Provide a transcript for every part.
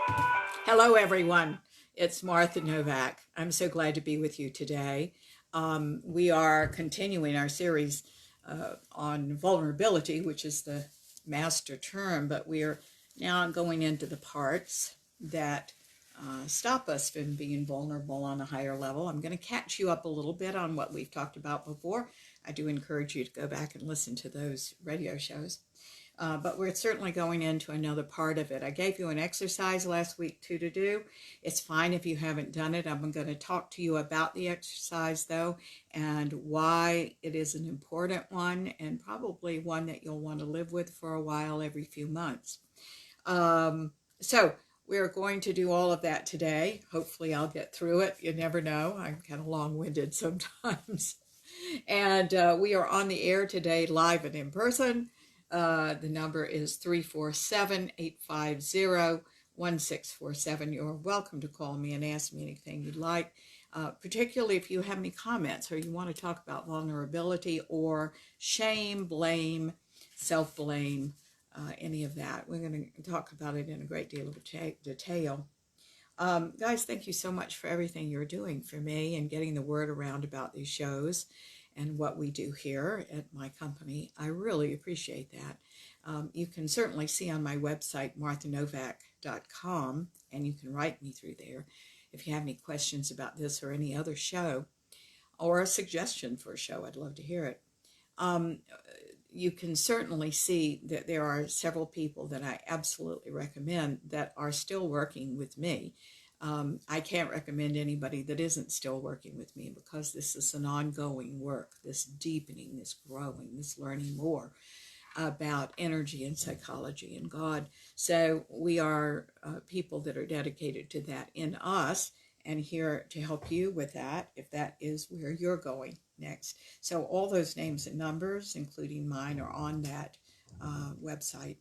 Hello, everyone. It's Martha Novak. I'm so glad to be with you today. We are continuing our series on vulnerability, which is the master term, but we are now going into the parts that stop us from being vulnerable on a higher level. I'm going to catch you up a little bit on what we've talked about before. I do encourage you to go back and listen to those radio shows. But we're certainly going into another part of it. I gave you an exercise last week too to do. It's fine if you haven't done it. I'm going to talk to you about the exercise though, and why it is an important one, and probably one that you'll want to live with for a while every few months. So we're going to do all of that today. Hopefully I'll get through it. You never know. I'm kind of long-winded sometimes. And we are on the air today, live and in person. The number is 347-850-1647. You're welcome to call me and ask me anything you'd like, particularly if you have any comments or you want to talk about vulnerability or shame, blame, self-blame, any of that. We're going to talk about it in a great deal of detail. Guys, thank you so much for everything you're doing for me and getting the word around about these shows and what we do here at my company. I really appreciate that. You can certainly see on my website, marthanovak.com, and you can write me through there if you have any questions about this or any other show, or a suggestion for a show. I'd love to hear it. You can certainly see that there are several people that I absolutely recommend that are still working with me. I can't recommend anybody that isn't still working with me, because this is an ongoing work, this deepening, this growing, this learning more about energy and psychology and God. So we are people that are dedicated to that in us, and here to help you with that if that is where you're going next. So all those names and numbers, including mine, are on that website.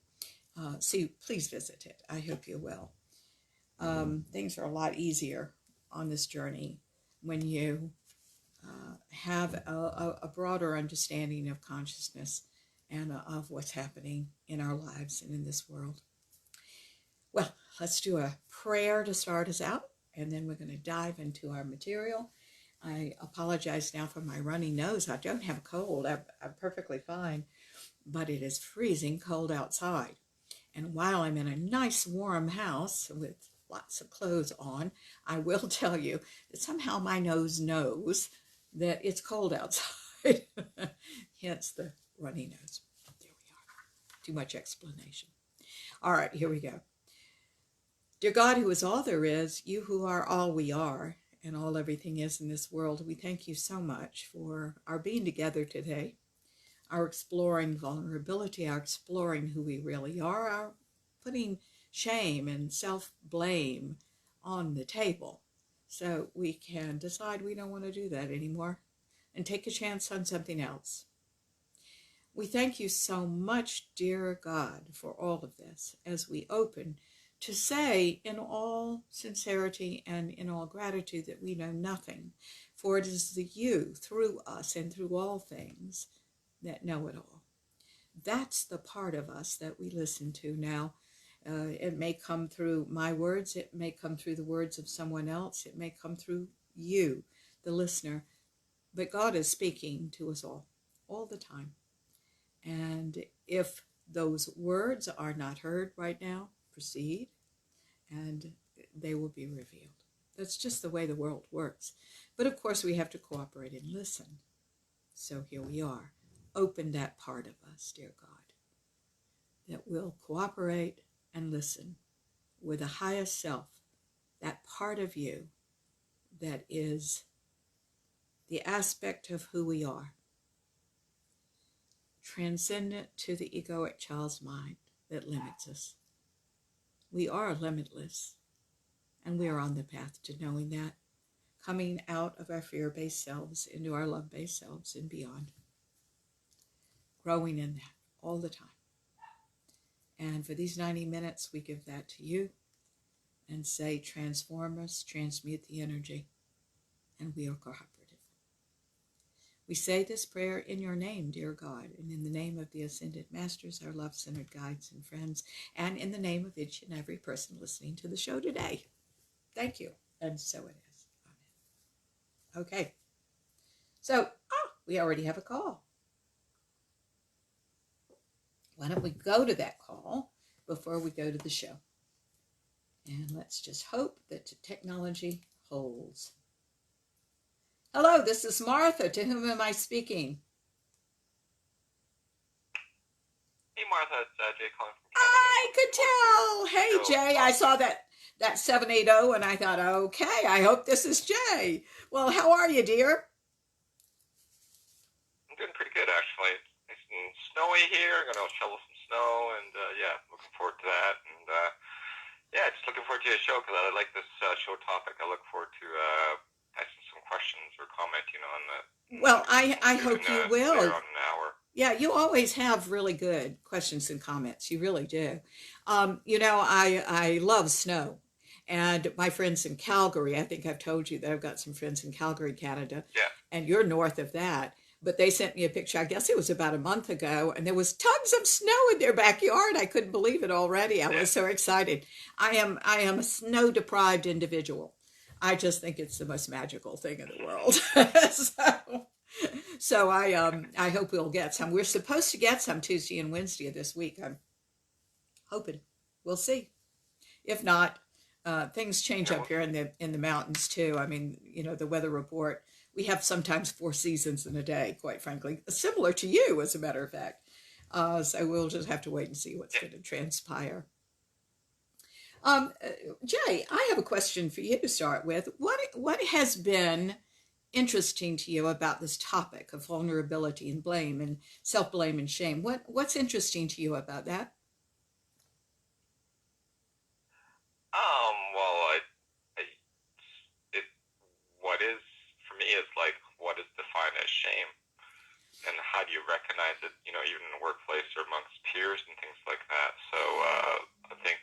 So please visit it. I hope you will. Things are a lot easier on this journey when you have a broader understanding of consciousness and of what's happening in our lives and in this world. Well, let's do a prayer to start us out, and then we're going to dive into our material. I apologize now for my runny nose. I don't have a cold. I'm perfectly fine, but it is freezing cold outside. And while I'm in a nice warm house with lots of clothes on, I will tell you that somehow my nose knows that it's cold outside. Hence the runny nose. There we are. Too much explanation. All right, here we go. Dear God, who is all there is, you who are all we are, and all everything is in this world, we thank you so much for our being together today, our exploring vulnerability, our exploring who we really are, our putting shame and self-blame on the table so we can decide we don't want to do that anymore and take a chance on something else. We thank you so much, dear God, for all of this as we open to say in all sincerity and in all gratitude that we know nothing, for it is the you through us and through all things that know it all. That's the part of us that we listen to now. It may come through my words, it may come through the words of someone else, it may come through you, the listener, but God is speaking to us all the time. And if those words are not heard right now, proceed, and they will be revealed. That's just the way the world works. But of course we have to cooperate and listen. So here we are. Open that part of us, dear God, that will cooperate and listen with the highest self, that part of you that is the aspect of who we are, transcendent to the egoic child's mind that limits us. We are limitless, and we are on the path to knowing that, coming out of our fear-based selves into our love-based selves and beyond, growing in that all the time. And for these 90 minutes, we give that to you and say, transform us, transmute the energy, and we are cooperative. We say this prayer in your name, dear God, and in the name of the Ascended Masters, our love-centered guides and friends, and in the name of each and every person listening to the show today. Thank you. And so it is. Amen. Okay. So, we already have a call. Why don't we go to that call before we go to the show? And let's just hope that the technology holds. Hello, this is Martha. To whom am I speaking? Hey, Martha, it's Jay calling from I Canada. could tell. Hey, Jay, I saw that 780 and I thought, okay, I hope this is Jay. Well, how are you, dear? I'm doing pretty good, actually. It's nice and snowy here. I'm going to shovel some snow, and looking forward to that. And just looking forward to your show because I like this show topic. I look forward to asking some questions or commenting on that. Well, I hope you will. Later on an hour. Yeah, you always have really good questions and comments. You really do. I love snow. And my friends in Calgary, I think I've told you that I've got some friends in Calgary, Canada. Yeah. And you're north of that. But they sent me a picture, I guess it was about a month ago, and there was tons of snow in their backyard. I couldn't believe it already. I was so excited. I am a snow-deprived individual. I just think it's the most magical thing in the world. So I hope we'll get some. We're supposed to get some Tuesday and Wednesday of this week. I'm hoping. We'll see. If not, things change up here in the mountains too. I mean, the weather report. We have sometimes 4 seasons in a day, quite frankly, similar to you, as a matter of fact. So we'll just have to wait and see what's going to transpire. Jay, I have a question for you to start with. What has been interesting to you about this topic of vulnerability and blame and self-blame and shame? What's interesting to you about that? What is for me is like what is defined as shame, and how do you recognize it? Even in the workplace or amongst peers and things like that. So I think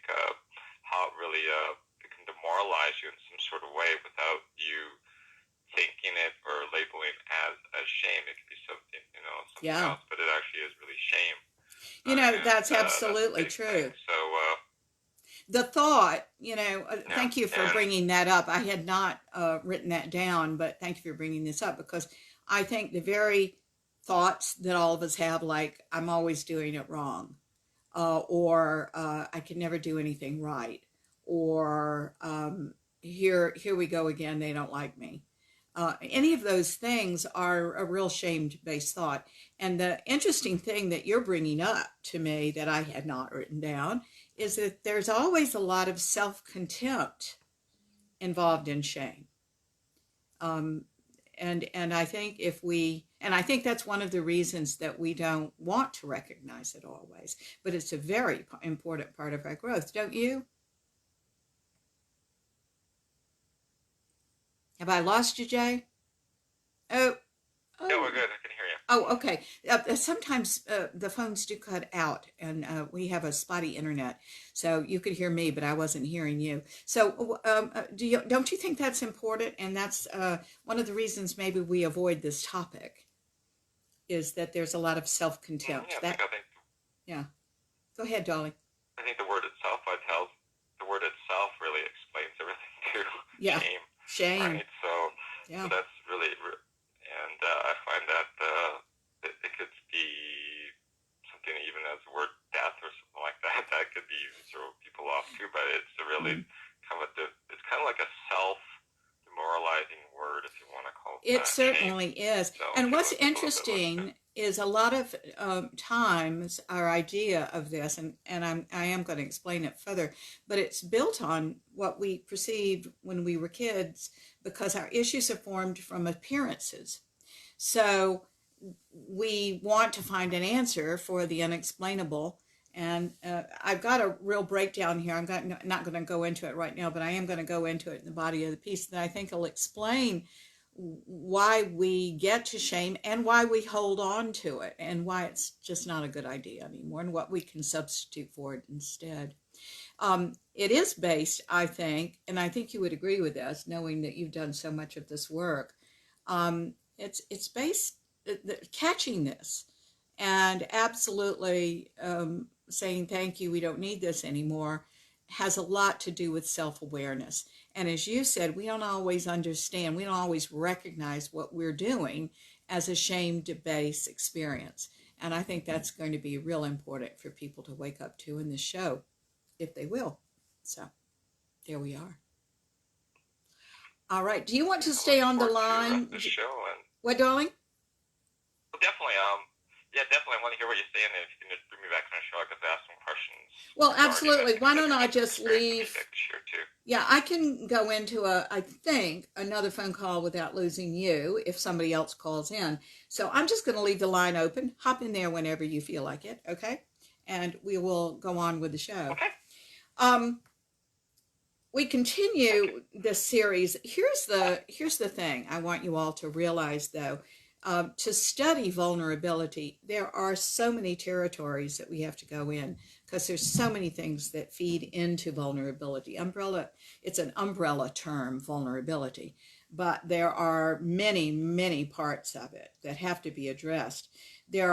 how it really it can demoralize you in some sort of way without you thinking it or labeling as shame. It could be something else, but it actually is really shame. That's absolutely true. So the thought, thank you for bringing that up. I had not written that down, but thank you for bringing this up, because I think the very thoughts that all of us have, like, I'm always doing it wrong, or I can never do anything right, or here we go again, they don't like me. Any of those things are a real shame-based thought. And the interesting thing that you're bringing up to me that I had not written down is that there's always a lot of self-contempt involved in shame. And I think I think that's one of the reasons that we don't want to recognize it always. But it's a very important part of our growth, don't you? Have I lost you, Jay? Oh. No, we're good. I can hear you. Oh, okay. Sometimes the phones do cut out, and we have a spotty internet, so you could hear me, but I wasn't hearing you. So, don't you think that's important? And that's one of the reasons maybe we avoid this topic, is that there's a lot of self-contempt. I think yeah. Go ahead, darling. I think the word itself really explains everything too. Yeah. Shame. Right. So that's really, and I find that it could be something even as the word death or something like that. That could be throw people off too. But it's really it's kind of like a self-demoralizing word, if you want to call it. It certainly is. So, and what's interesting is a lot of times our idea of this, and I am going to explain it further, but it's built on what we perceived when we were kids, because our issues are formed from appearances. So we want to find an answer for the unexplainable. And I've got a real breakdown here. I'm not going to go into it right now, but I am going to go into it in the body of the piece that I think will explain why we get to shame and why we hold on to it, and why it's just not a good idea anymore, and what we can substitute for it instead. It is based, I think, and I think you would agree with this, knowing that you've done so much of this work. It's based catching this and absolutely saying, thank you, we don't need this anymore, has a lot to do with self-awareness. And as you said, we don't always understand, we don't always recognize what we're doing as a shame-based experience. And I think that's going to be real important for people to wake up to in this show, if they will. So there we are. All right. Do you want to stay on the line? The show and what, darling? Well, definitely. Yeah, definitely. I want to hear what you're saying. And if you can just bring me back on the show, I could ask some questions. Well, absolutely. Why don't I just leave? Too. Yeah, I can go into I think, another phone call without losing you if somebody else calls in. So I'm just going to leave the line open. Hop in there whenever you feel like it, okay? And we will go on with the show. Okay. We continue this series. Here's the thing I want you all to realize, though. To study vulnerability, there are so many territories that we have to go in because there's so many things that feed into vulnerability. It's an umbrella term, vulnerability, but there are many, many parts of it that have to be addressed. We've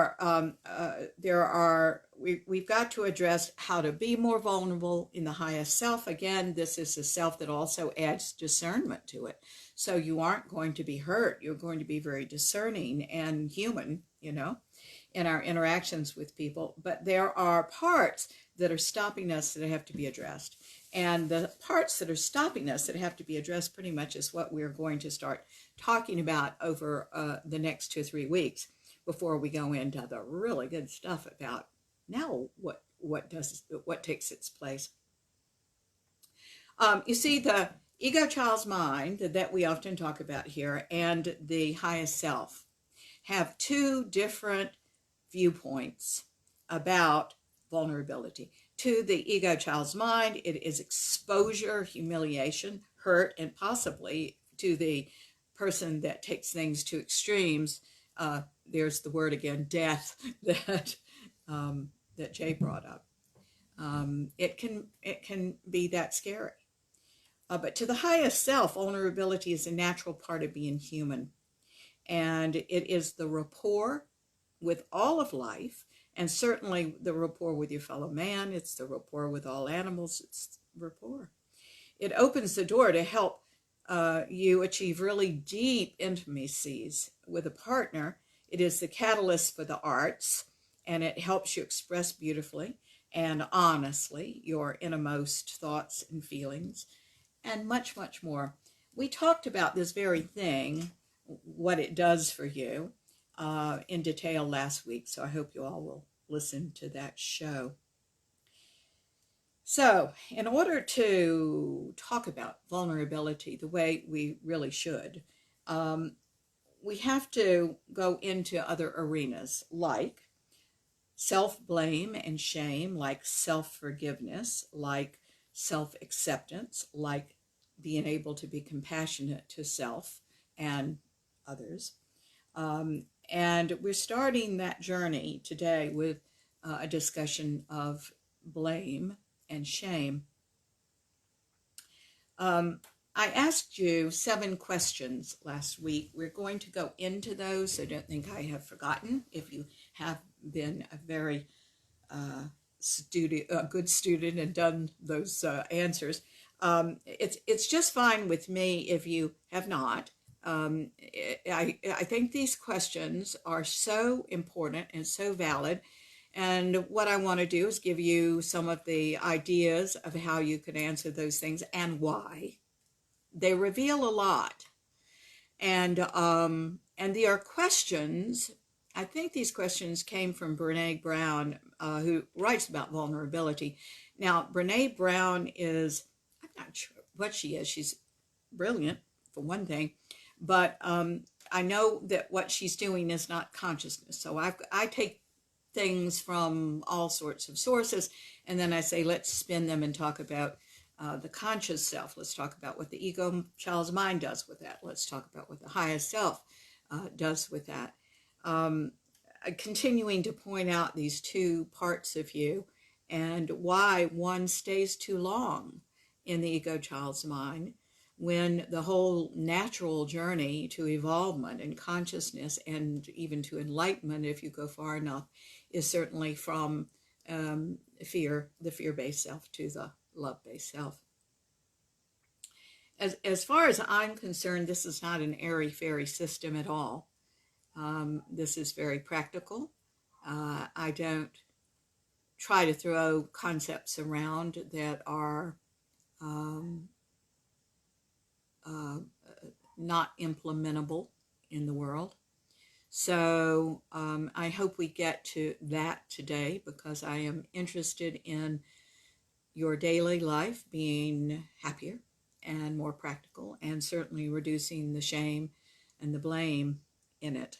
got to address how to be more vulnerable in the highest self. Again, this is a self that also adds discernment to it. So you aren't going to be hurt. You're going to be very discerning and human, in our interactions with people. But there are parts that are stopping us that have to be addressed. And the parts that are stopping us that have to be addressed pretty much is what we're going to start talking about over the next 2 or 3 weeks before we go into the really good stuff about now what takes its place. You see, the ego child's mind that we often talk about here and the highest self have 2 different viewpoints about vulnerability. To the ego child's mind, it is exposure, humiliation, hurt, and possibly to the person that takes things to extremes, there's the word again, death, that Jay brought up. It can be that scary. But to the highest self, vulnerability is a natural part of being human. And it is the rapport with all of life, and certainly the rapport with your fellow man. It's the rapport with all animals. It's rapport. It opens the door to help you achieve really deep intimacies with a partner. It is the catalyst for the arts, and it helps you express beautifully and honestly your innermost thoughts and feelings, and much, much more. We talked about this very thing, what it does for you, in detail last week, so I hope you all will listen to that show. So, in order to talk about vulnerability the way we really should, we have to go into other arenas like self-blame and shame, like self-forgiveness, like self-acceptance, like being able to be compassionate to self and others. And we're starting that journey today with a discussion of blame and shame. I asked you 7 questions last week. We're going to go into those, so don't think I have forgotten. If you have been a very good student and done those answers, it's just fine with me if you have not. I think these questions are so important and so valid. And what I want to do is give you some of the ideas of how you can answer those things and why. They reveal a lot. And there are questions. I think these questions came from Brene Brown, who writes about vulnerability. Now, Brene Brown I'm not sure what she is. She's brilliant, for one thing. But I know that what she's doing is not consciousness. So I take things from all sorts of sources, and then I say, let's spin them and talk about the conscious self. Let's talk about what the ego child's mind does with that. Let's talk about what the highest self does with that. Continuing to point out these 2 parts of you and why one stays too long in the ego child's mind. when the whole natural journey to evolvement and consciousness and even to enlightenment, if you go far enough, is certainly from the fear-based self to the love-based self. As far as I'm concerned, this is not an airy-fairy system at all. This is very practical. I don't try to throw concepts around that are not implementable in the world. So I hope we get to that today, because I am interested in your daily life being happier and more practical, and certainly reducing the shame and the blame in it.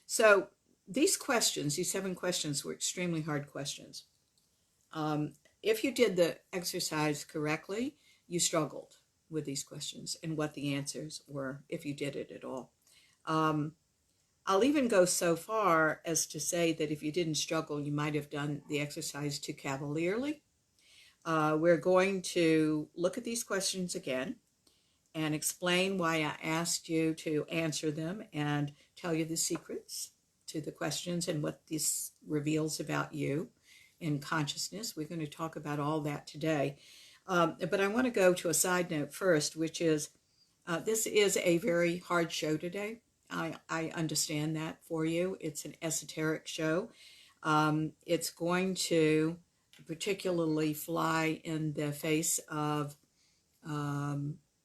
So these questions, these 7 questions, were extremely hard questions. If you did the exercise correctly, you struggled with these questions and what the answers were, if you did it at all. I'll even go so far as to say that if you didn't struggle, you might have done the exercise too cavalierly. We're going to look at these questions again and explain why I asked you to answer them, and tell you the secrets to the questions and what this reveals about you in consciousness. We're going to talk about all that today. But I want to go to a side note first, which is this is a very hard show today. I understand that for you. It's an esoteric show. It's going to particularly fly in the face of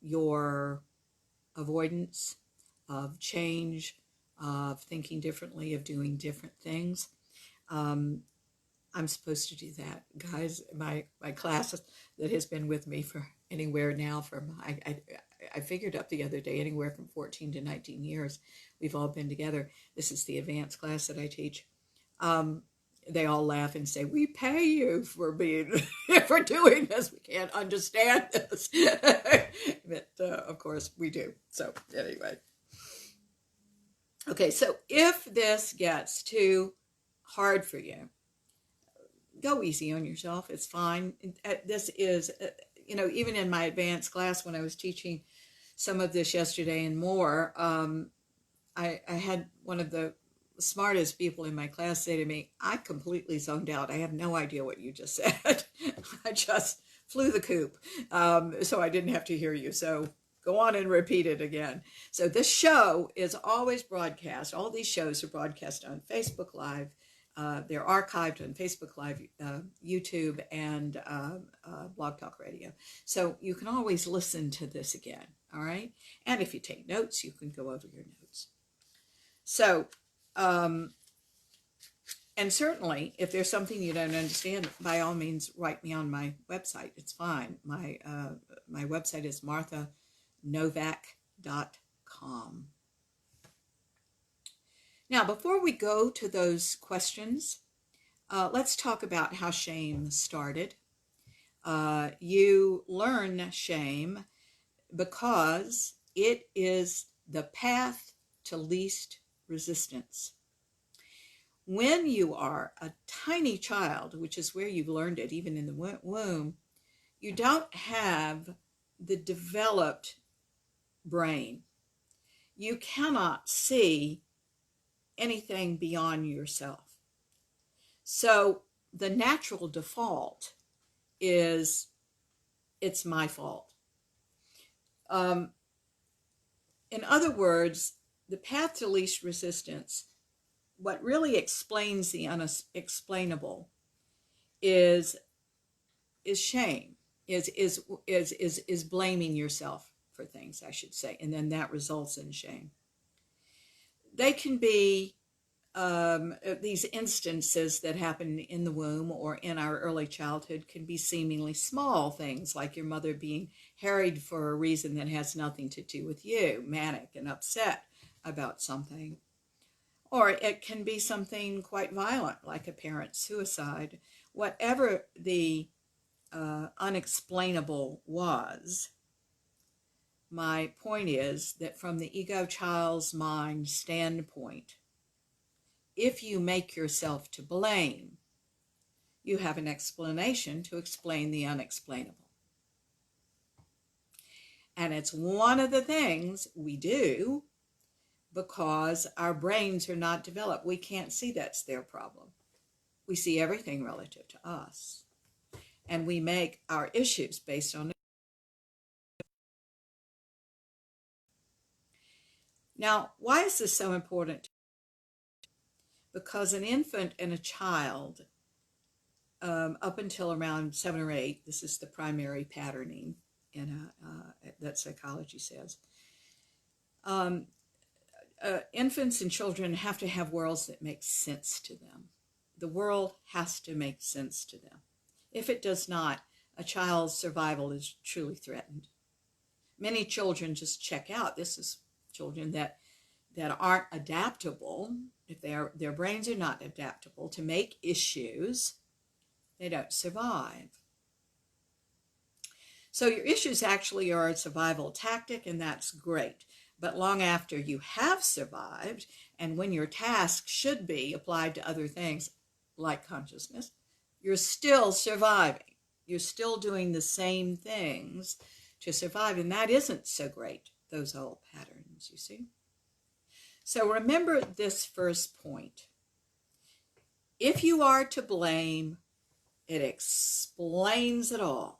your avoidance of change, of thinking differently, of doing different things. I'm supposed to do that, guys. My class that has been with me for anywhere now from, I figured up the other day, anywhere from 14 to 19 years. We've all been together. This is the advanced class that I teach. They all laugh and say, "We pay you for for doing this. We can't understand this." But of course we do. So anyway. Okay, so if this gets too hard for you, go easy on yourself. It's fine. This is, even in my advanced class when I was teaching some of this yesterday and more, I had one of the smartest people in my class say to me, "I completely zoned out. I have no idea what you just said." I just flew the coop, so I didn't have to hear you. So go on and repeat it again. So this show is always broadcast. All these shows are broadcast on Facebook Live. They're archived on Facebook Live, YouTube, and Blog Talk Radio. So you can always listen to this again, all right? And if you take notes, you can go over your notes. So, and certainly, if there's something you don't understand, by all means, write me on my website. It's fine. My website is marthanovak.com. Now, before we go to those questions, let's talk about how shame started. You learn shame because it is the path to least resistance. When you are a tiny child, which is where you've learned it, even in the womb, you don't have the developed brain. You cannot see anything beyond yourself. So the natural default is, it's my fault. In other words, the path to least resistance, what really explains the unexplainable is shame, is blaming yourself for things, I should say, and then that results in shame. They can be these instances that happen in the womb or in our early childhood can be seemingly small things, like your mother being harried for a reason that has nothing to do with you, manic and upset about something. Or it can be something quite violent, like a parent's suicide. Whatever the unexplainable was, my point is that from the ego child's mind standpoint, if you make yourself to blame, you have an explanation to explain the unexplainable. And it's one of the things we do because our brains are not developed. We can't see that's their problem. We see everything relative to us. And we make our issues based on it. Now, why is this so important? Because an infant and a child, up until around 7 or 8, this is the primary patterning that psychology says. Infants and children have to have worlds that make sense to them. The world has to make sense to them. If it does not, a child's survival is truly threatened. Many children just check out. This is children that aren't adaptable. If their brains are not adaptable to make issues, they don't survive. So your issues actually are a survival tactic, and that's great. But long after you have survived, and when your task should be applied to other things like consciousness, you're still surviving. You're still doing the same things to survive, and that isn't so great, those old patterns, you see. So remember this first point. If you are to blame, it explains it all.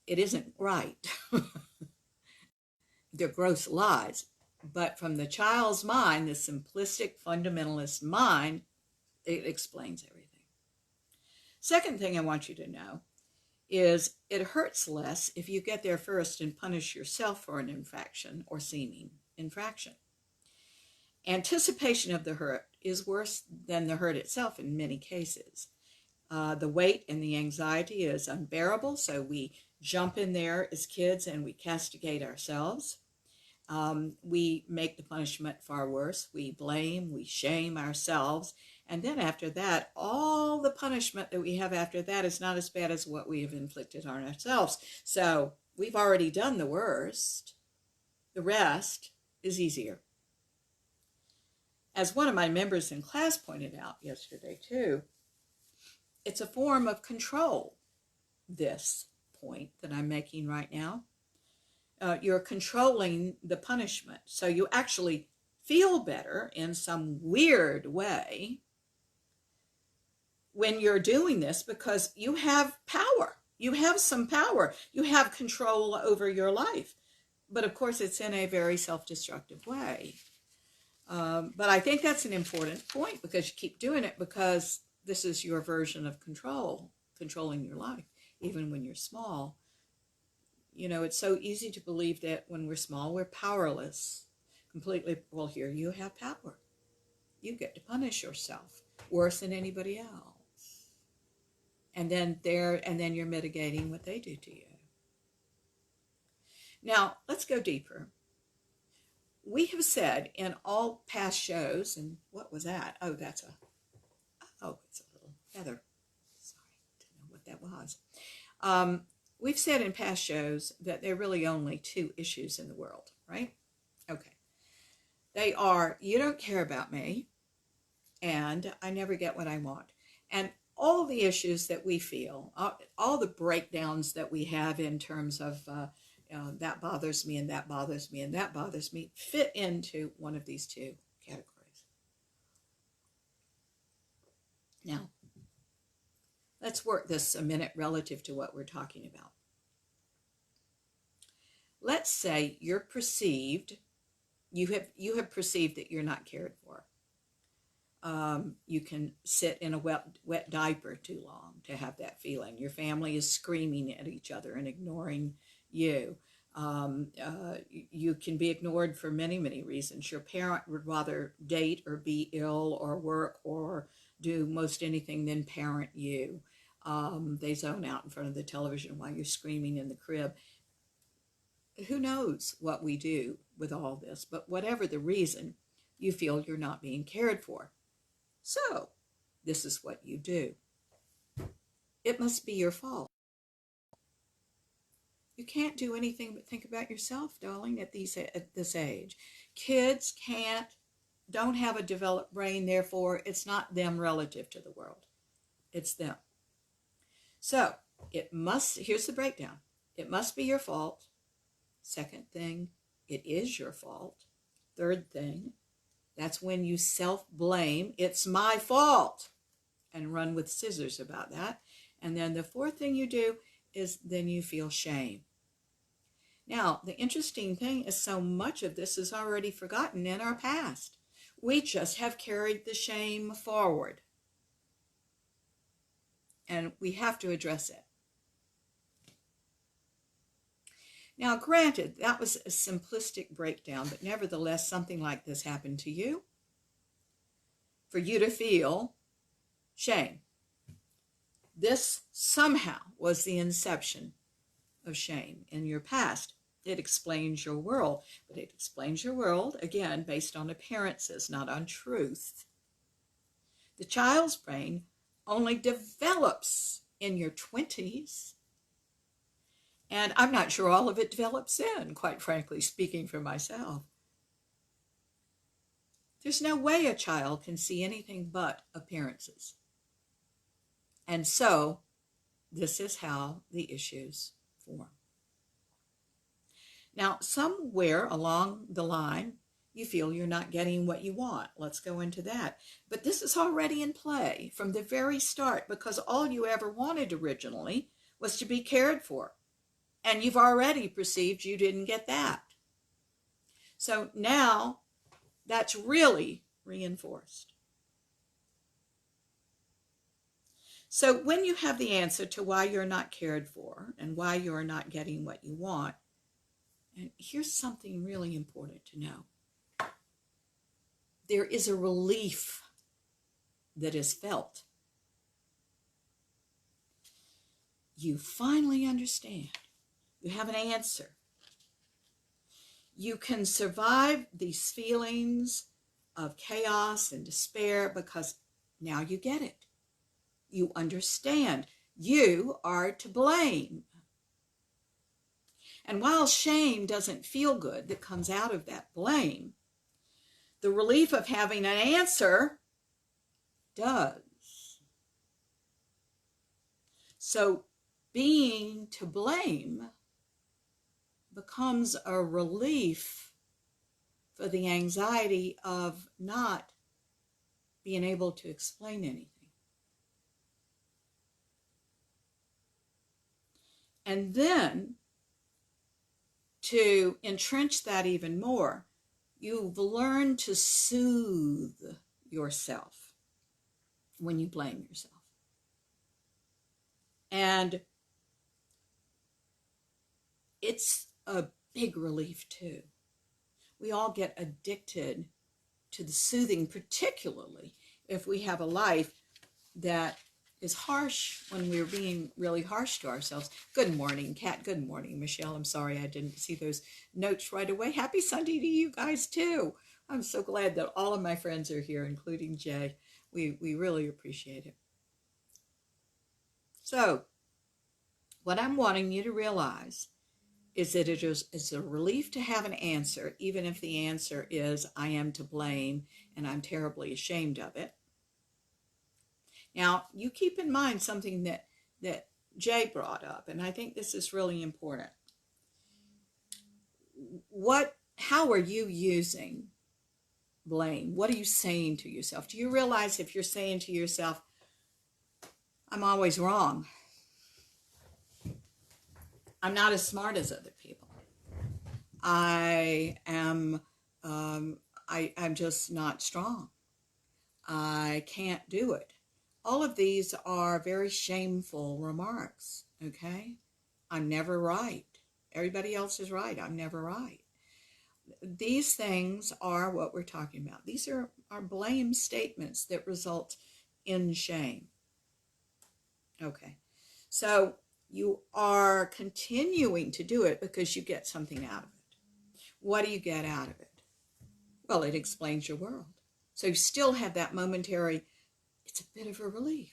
It isn't right. They're gross lies. But from the child's mind, the simplistic fundamentalist mind, it explains everything. Second thing I want you to know is it hurts less if you get there first and punish yourself for an infraction or seeming infraction. Anticipation of the hurt is worse than the hurt itself in many cases. The weight and the anxiety is unbearable, so we jump in there as kids and we castigate ourselves. We make the punishment far worse. We blame, we shame ourselves. And then after that, all the punishment that we have after that is not as bad as what we have inflicted on ourselves. So we've already done the worst. The rest is easier. As one of my members in class pointed out yesterday too, it's a form of control, this point that I'm making right now. You're controlling the punishment. So you actually feel better in some weird way when you're doing this because you have power. You have some power. You have control over your life. But of course, it's in a very self-destructive way. But I think that's an important point because you keep doing it because this is your version of controlling your life, even when you're small. You know, it's so easy to believe that when we're small, we're powerless completely. Well, here you have power. You get to punish yourself worse than anybody else. And then you're mitigating what they do to you. Now, let's go deeper. We have said in all past shows, and what was that? It's a little feather. Sorry, didn't know what that was. We've said in past shows that there are really only two issues in the world, right? Okay. They are, you don't care about me, and I never get what I want. And all the issues that we feel, all the breakdowns that we have in terms of that bothers me and that bothers me and that bothers me fit into one of these two categories. Now, let's work this a minute relative to what we're talking about. Let's say you have perceived that you're not cared for. You can sit in a wet diaper too long to have that feeling. Your family is screaming at each other and ignoring you. You can be ignored for many, many reasons. Your parent would rather date or be ill or work or do most anything than parent you. They zone out in front of the television while you're screaming in the crib. Who knows what we do with all this, but whatever the reason, you feel you're not being cared for. So, this is what you do. It must be your fault. You can't do anything but think about yourself, darling, at this age. Kids don't have a developed brain, therefore it's not them relative to the world. It's them. So, here's the breakdown. It must be your fault. Second thing, it is your fault. Third thing, that's when you self-blame. It's my fault. And run with scissors about that. And then the fourth thing you do is then you feel shame. Now, the interesting thing is so much of this is already forgotten in our past. We just have carried the shame forward. And we have to address it. Now, granted, that was a simplistic breakdown, but nevertheless, something like this happened to you. For you to feel shame. This somehow was the inception of shame in your past. It explains your world, but it explains your world, again, based on appearances, not on truth. The child's brain only develops in your 20s, and I'm not sure all of it develops in, quite frankly, speaking for myself. There's no way a child can see anything but appearances. And so, this is how the issues form. Now, somewhere along the line, you feel you're not getting what you want. Let's go into that. But this is already in play from the very start, because all you ever wanted originally was to be cared for. And you've already perceived you didn't get that. So now, that's really reinforced. So when you have the answer to why you're not cared for and why you're not getting what you want, and here's something really important to know. There is a relief that is felt. You finally understand. You have an answer. You can survive these feelings of chaos and despair because now you get it. You understand. You are to blame. And while shame doesn't feel good that comes out of that blame, the relief of having an answer does. So being to blame becomes a relief for the anxiety of not being able to explain anything. And then, to entrench that even more, you've learned to soothe yourself when you blame yourself. And it's a big relief too. We all get addicted to the soothing, particularly if we have a life that is harsh when we're being really harsh to ourselves. Good morning, Kat. Good morning, Michelle. I'm sorry I didn't see those notes right away. Happy Sunday to you guys too. I'm so glad that all of my friends are here, including Jay. We really appreciate it. So, what I'm wanting you to realize is that it's a relief to have an answer, even if the answer is, I am to blame and I'm terribly ashamed of it. Now, you keep in mind something that Jay brought up, and I think this is really important. How are you using blame? What are you saying to yourself? Do you realize if you're saying to yourself, I'm always wrong, I'm not as smart as other people, I'm just not strong, I can't do it. All of these are very shameful remarks, okay? I'm never right. Everybody else is right. I'm never right. These things are what we're talking about. These are blame statements that result in shame. Okay, so you are continuing to do it because you get something out of it. What do you get out of it? Well, it explains your world. So you still have that momentary, it's a bit of a relief,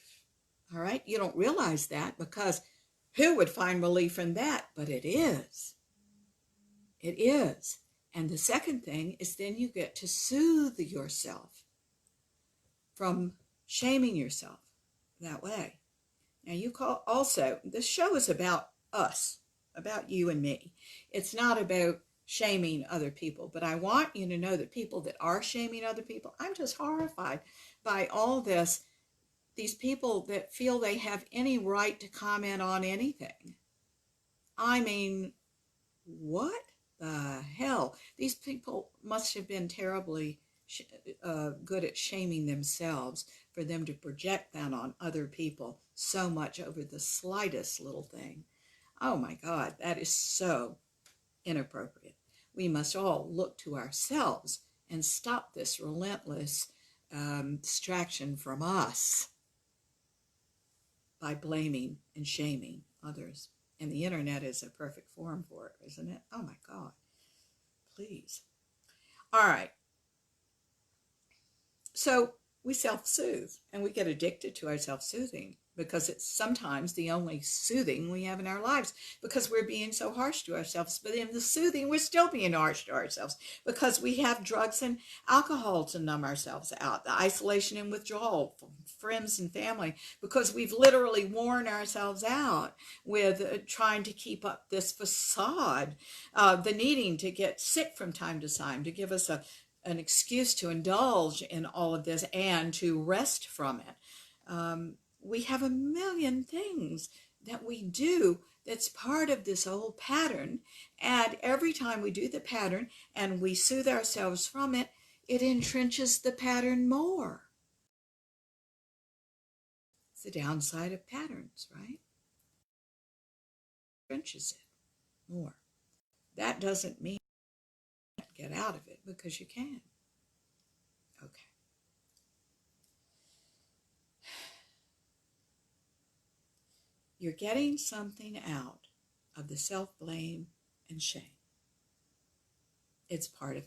all right? You don't realize that because who would find relief in that? But it is. It is. And the second thing is then you get to soothe yourself from shaming yourself that way. Now you call also, this show is about us, about you and me. It's not about shaming other people, but I want you to know that people that are shaming other people, I'm just horrified by all this. These people that feel they have any right to comment on anything. I mean, what the hell? These people must have been terribly good at shaming themselves for them to project that on other people so much over the slightest little thing. Oh my God, that is so inappropriate. We must all look to ourselves and stop this relentless distraction from us by blaming and shaming others. And the internet is a perfect forum for it, isn't it? Oh my God. Please. All right. So we self-soothe and we get addicted to our self-soothing because it's sometimes the only soothing we have in our lives because we're being so harsh to ourselves. But in the soothing, we're still being harsh to ourselves because we have drugs and alcohol to numb ourselves out, the isolation and withdrawal from friends and family, because we've literally worn ourselves out with trying to keep up this facade, the needing to get sick from time to time to give us an excuse to indulge in all of this and to rest from it. We have a million things that we do that's part of this old pattern. And every time we do the pattern and we soothe ourselves from it, it entrenches the pattern more. It's the downside of patterns, right? Entrenches it more. That doesn't mean you can't get out of it, because you can. Okay. You're getting something out of the self-blame and shame. It's part of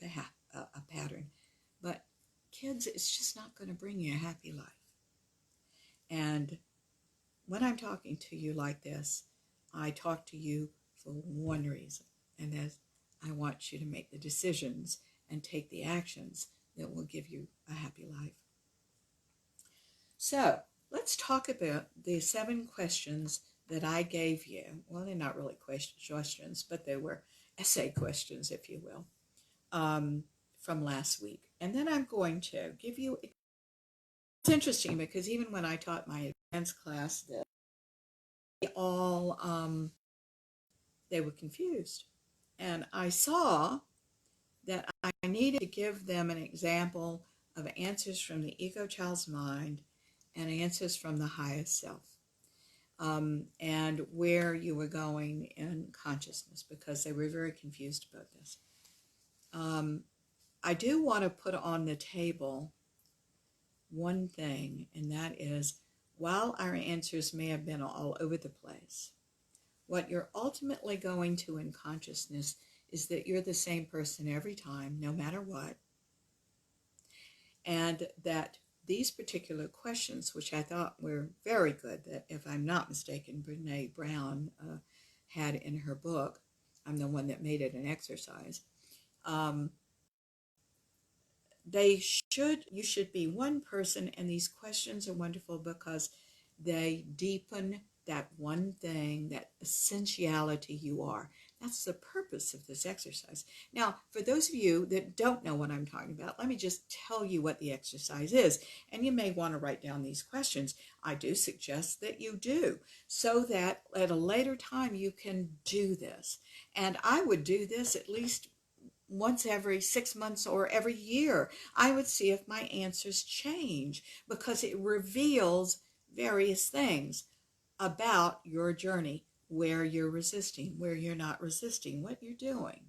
a pattern. But kids, it's just not going to bring you a happy life. And when I'm talking to you like this, I talk to you for one reason, and that's I want you to make the decisions and take the actions that will give you a happy life. So let's talk about the 7 questions that I gave you. Well, they're not really questions, but they were essay questions, if you will, from last week. And then I'm going to give you, it's interesting because even when I taught my advanced class, they all, they were confused. And I saw that I needed to give them an example of answers from the ego child's mind and answers from the highest self, and where you were going in consciousness, because they were very confused about this. I do want to put on the table one thing, and that is, while our answers may have been all over the place, what you're ultimately going to in consciousness is that you're the same person every time, no matter what, and that these particular questions, which I thought were very good, that if I'm not mistaken, Brene Brown had in her book, I'm the one that made it an exercise, you should be one person, and these questions are wonderful because they deepen that one thing, that essentiality you are. That's the purpose of this exercise. Now, for those of you that don't know what I'm talking about, let me just tell you what the exercise is. And you may want to write down these questions. I do suggest that you do, so that at a later time you can do this. And I would do this at least once every 6 months or every year. I would see if my answers change, because it reveals various things about your journey, where you're resisting, where you're not resisting, what you're doing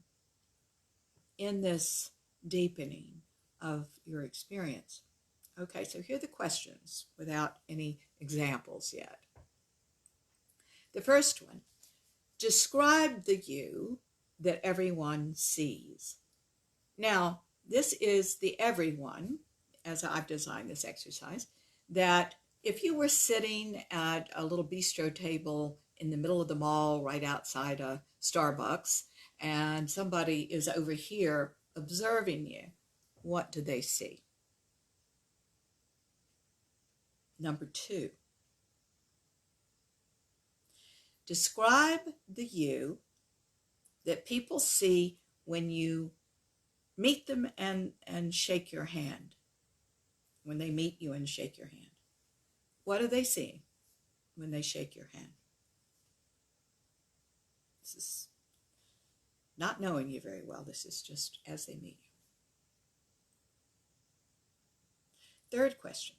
in this deepening of your experience. Okay, so here are the questions without any examples yet. The first one, describe the you that everyone sees. Now, this is the everyone, as I've designed this exercise, that if you were sitting at a little bistro table in the middle of the mall right outside a Starbucks, and somebody is over here observing you, what do they see? Number 2, describe the you that people see when you meet them and shake your hand. When they meet you and shake your hand, what are they seeing when they shake your hand? This is not knowing you very well. This is just as they meet you. Third question.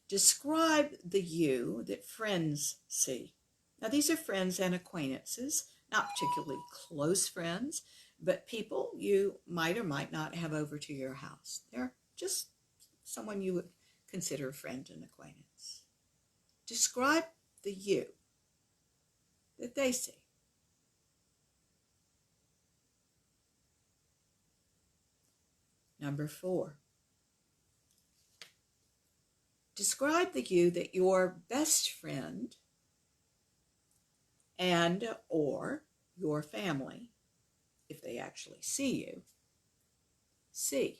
Describe the you that friends see. Now, these are friends and acquaintances, not particularly close friends, but people you might or might not have over to your house. They're just someone you would consider a friend and acquaintance. Describe the you that they see. Number 4. Describe the you that your best friend and or your family, if they actually see you, see.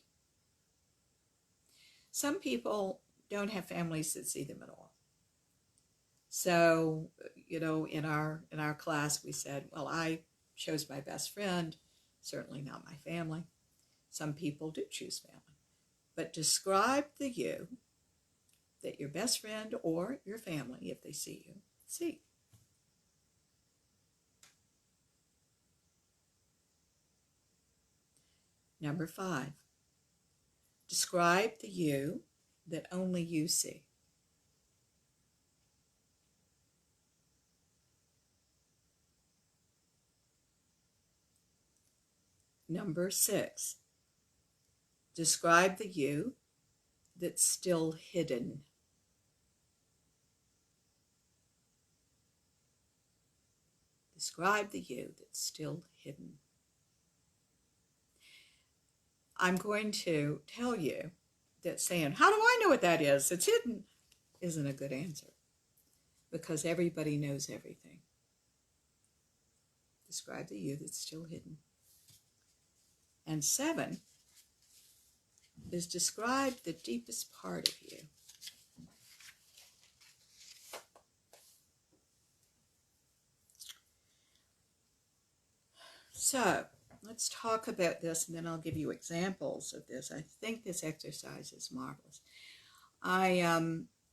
Some people don't have families that see them at all. So, in our class we said, well, I chose my best friend, certainly not my family. Some people do choose family. But describe the you that your best friend or your family, if they see you, see. Number 5. Describe the you that only you see. Number 6. Describe the you that's still hidden. Describe the you that's still hidden. I'm going to tell you that saying, how do I know what that is? It's hidden, isn't a good answer, because everybody knows everything. Describe the you that's still hidden. And 7 is describe the deepest part of you. So let's talk about this, and then I'll give you examples of this. I think this exercise is marvelous. I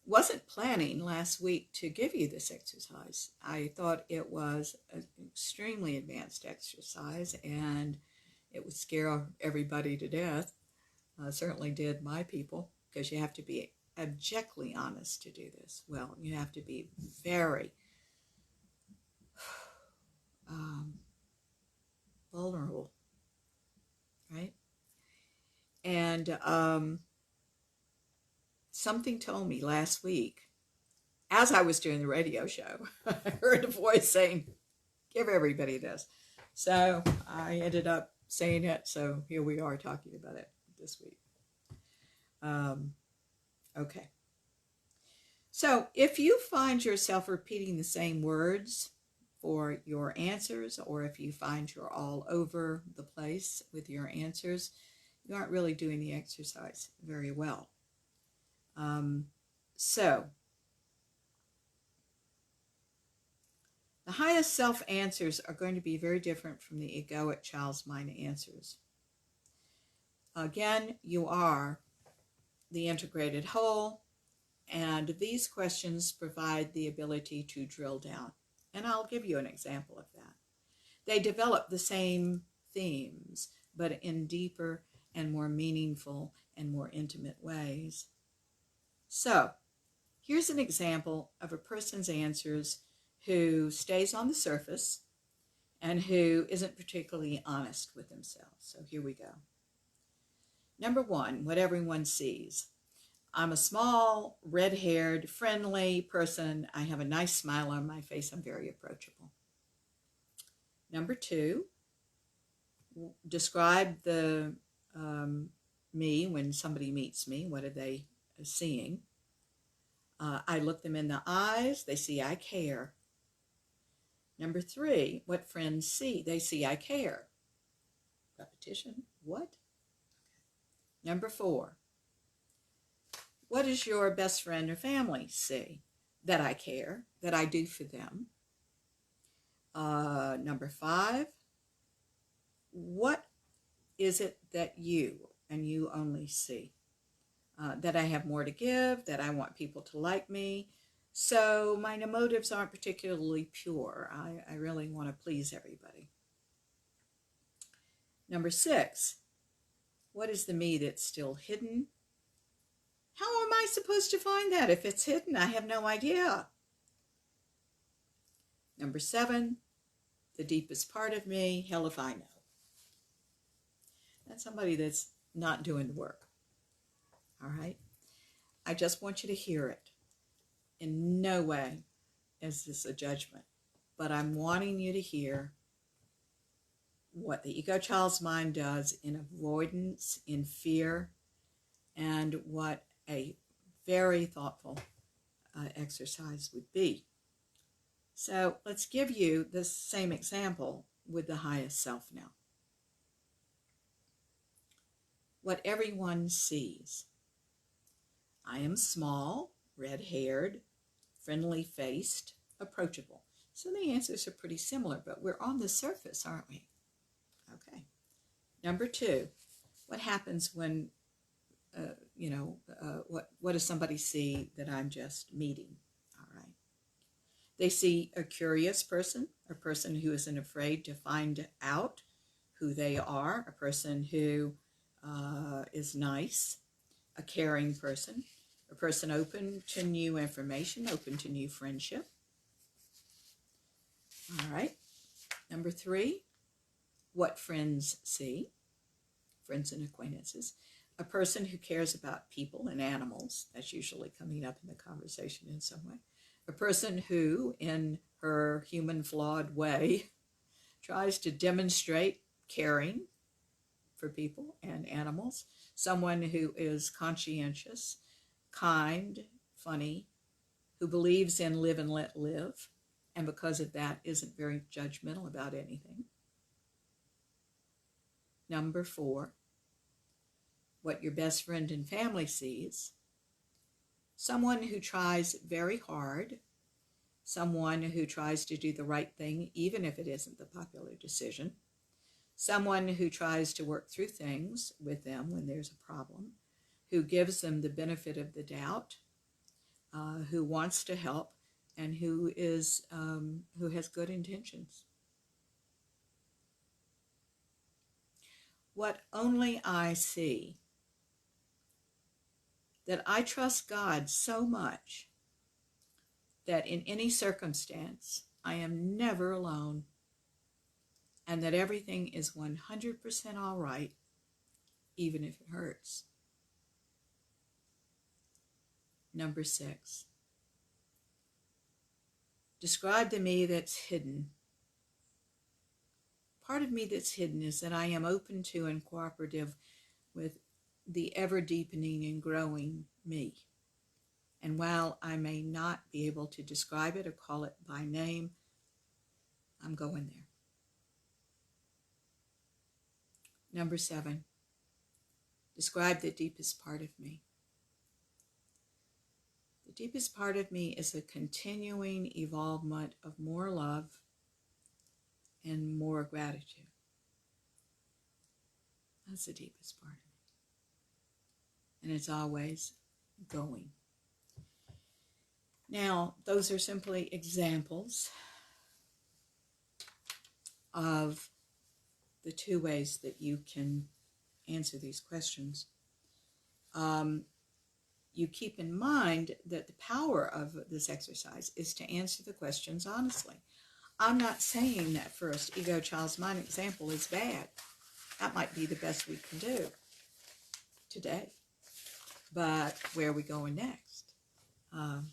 wasn't planning last week to give you this exercise. I thought it was an extremely advanced exercise, and it would scare everybody to death. Certainly did my people, because you have to be abjectly honest to do this. Well, you have to be very vulnerable, right? And something told me last week, as I was doing the radio show, I heard a voice saying, give everybody this. So I ended up saying it, so here we are talking about it this week. Okay. So if you find yourself repeating the same words for your answers, or if you find you're all over the place with your answers, you aren't really doing the exercise very well. So the highest self answers are going to be very different from the egoic child's mind answers. Again, you are the integrated whole, and these questions provide the ability to drill down. And I'll give you an example of that. They develop the same themes, but in deeper and more meaningful and more intimate ways. So, here's an example of a person's answers who stays on the surface and who isn't particularly honest with themselves. So here we go. Number 1, what everyone sees. I'm a small, red-haired, friendly person. I have a nice smile on my face. I'm very approachable. Number 2, describe the me when somebody meets me. What are they seeing? I look them in the eyes. They see I care. Number 3, what friends see? They see I care. Repetition. What? Number 4, what does your best friend or family see? That I care, that I do for them. Number 5, what is it that you, and you only see? That I have more to give, that I want people to like me. So my motives aren't particularly pure. I really want to please everybody. Number 6, what is the me that's still hidden? How am I supposed to find that? If it's hidden, I have no idea. Number 7, the deepest part of me, hell if I know. That's somebody that's not doing the work. All right? I just want you to hear it. In no way is this a judgment, but I'm wanting you to hear what the ego child's mind does in avoidance, in fear, and what a very thoughtful exercise would be. So let's give you the same example with the highest self now. What everyone sees. I am small, red-haired, friendly-faced, approachable. So the answers are pretty similar, but we're on the surface, aren't we? Okay. Number 2, what happens when, what does somebody see that I'm just meeting? All right. They see a curious person, a person who isn't afraid to find out who they are, a person who is nice, a caring person, a person open to new information, open to new friendship. All right. Number 3, what friends see, friends and acquaintances. A person who cares about people and animals. That's usually coming up in the conversation in some way. A person who, in her human flawed way, tries to demonstrate caring for people and animals. Someone who is conscientious, kind, funny, who believes in live and let live, and because of that isn't very judgmental about anything. Number 4, what your best friend and family sees. Someone who tries very hard, someone who tries to do the right thing even if it isn't the popular decision, someone who tries to work through things with them when there's a problem, who gives them the benefit of the doubt, who wants to help, and who has good intentions. What only I see, that I trust God so much that in any circumstance I am never alone, and that everything is 100% all right, even if it hurts. Number 6, describe the me that's hidden. Part of me that's hidden is that I am open to and cooperative with the ever-deepening and growing me. And while I may not be able to describe it or call it by name, I'm going there. Number 7, describe the deepest part of me. The deepest part of me is a continuing evolvement of more love and more gratitude. That's the deepest part of me. And it's always going. Now, those are simply examples of the 2 ways that you can answer these questions. You keep in mind that the power of this exercise is to answer the questions honestly. I'm not saying that first ego child's mind example is bad. That might be the best we can do today. But where are we going next? The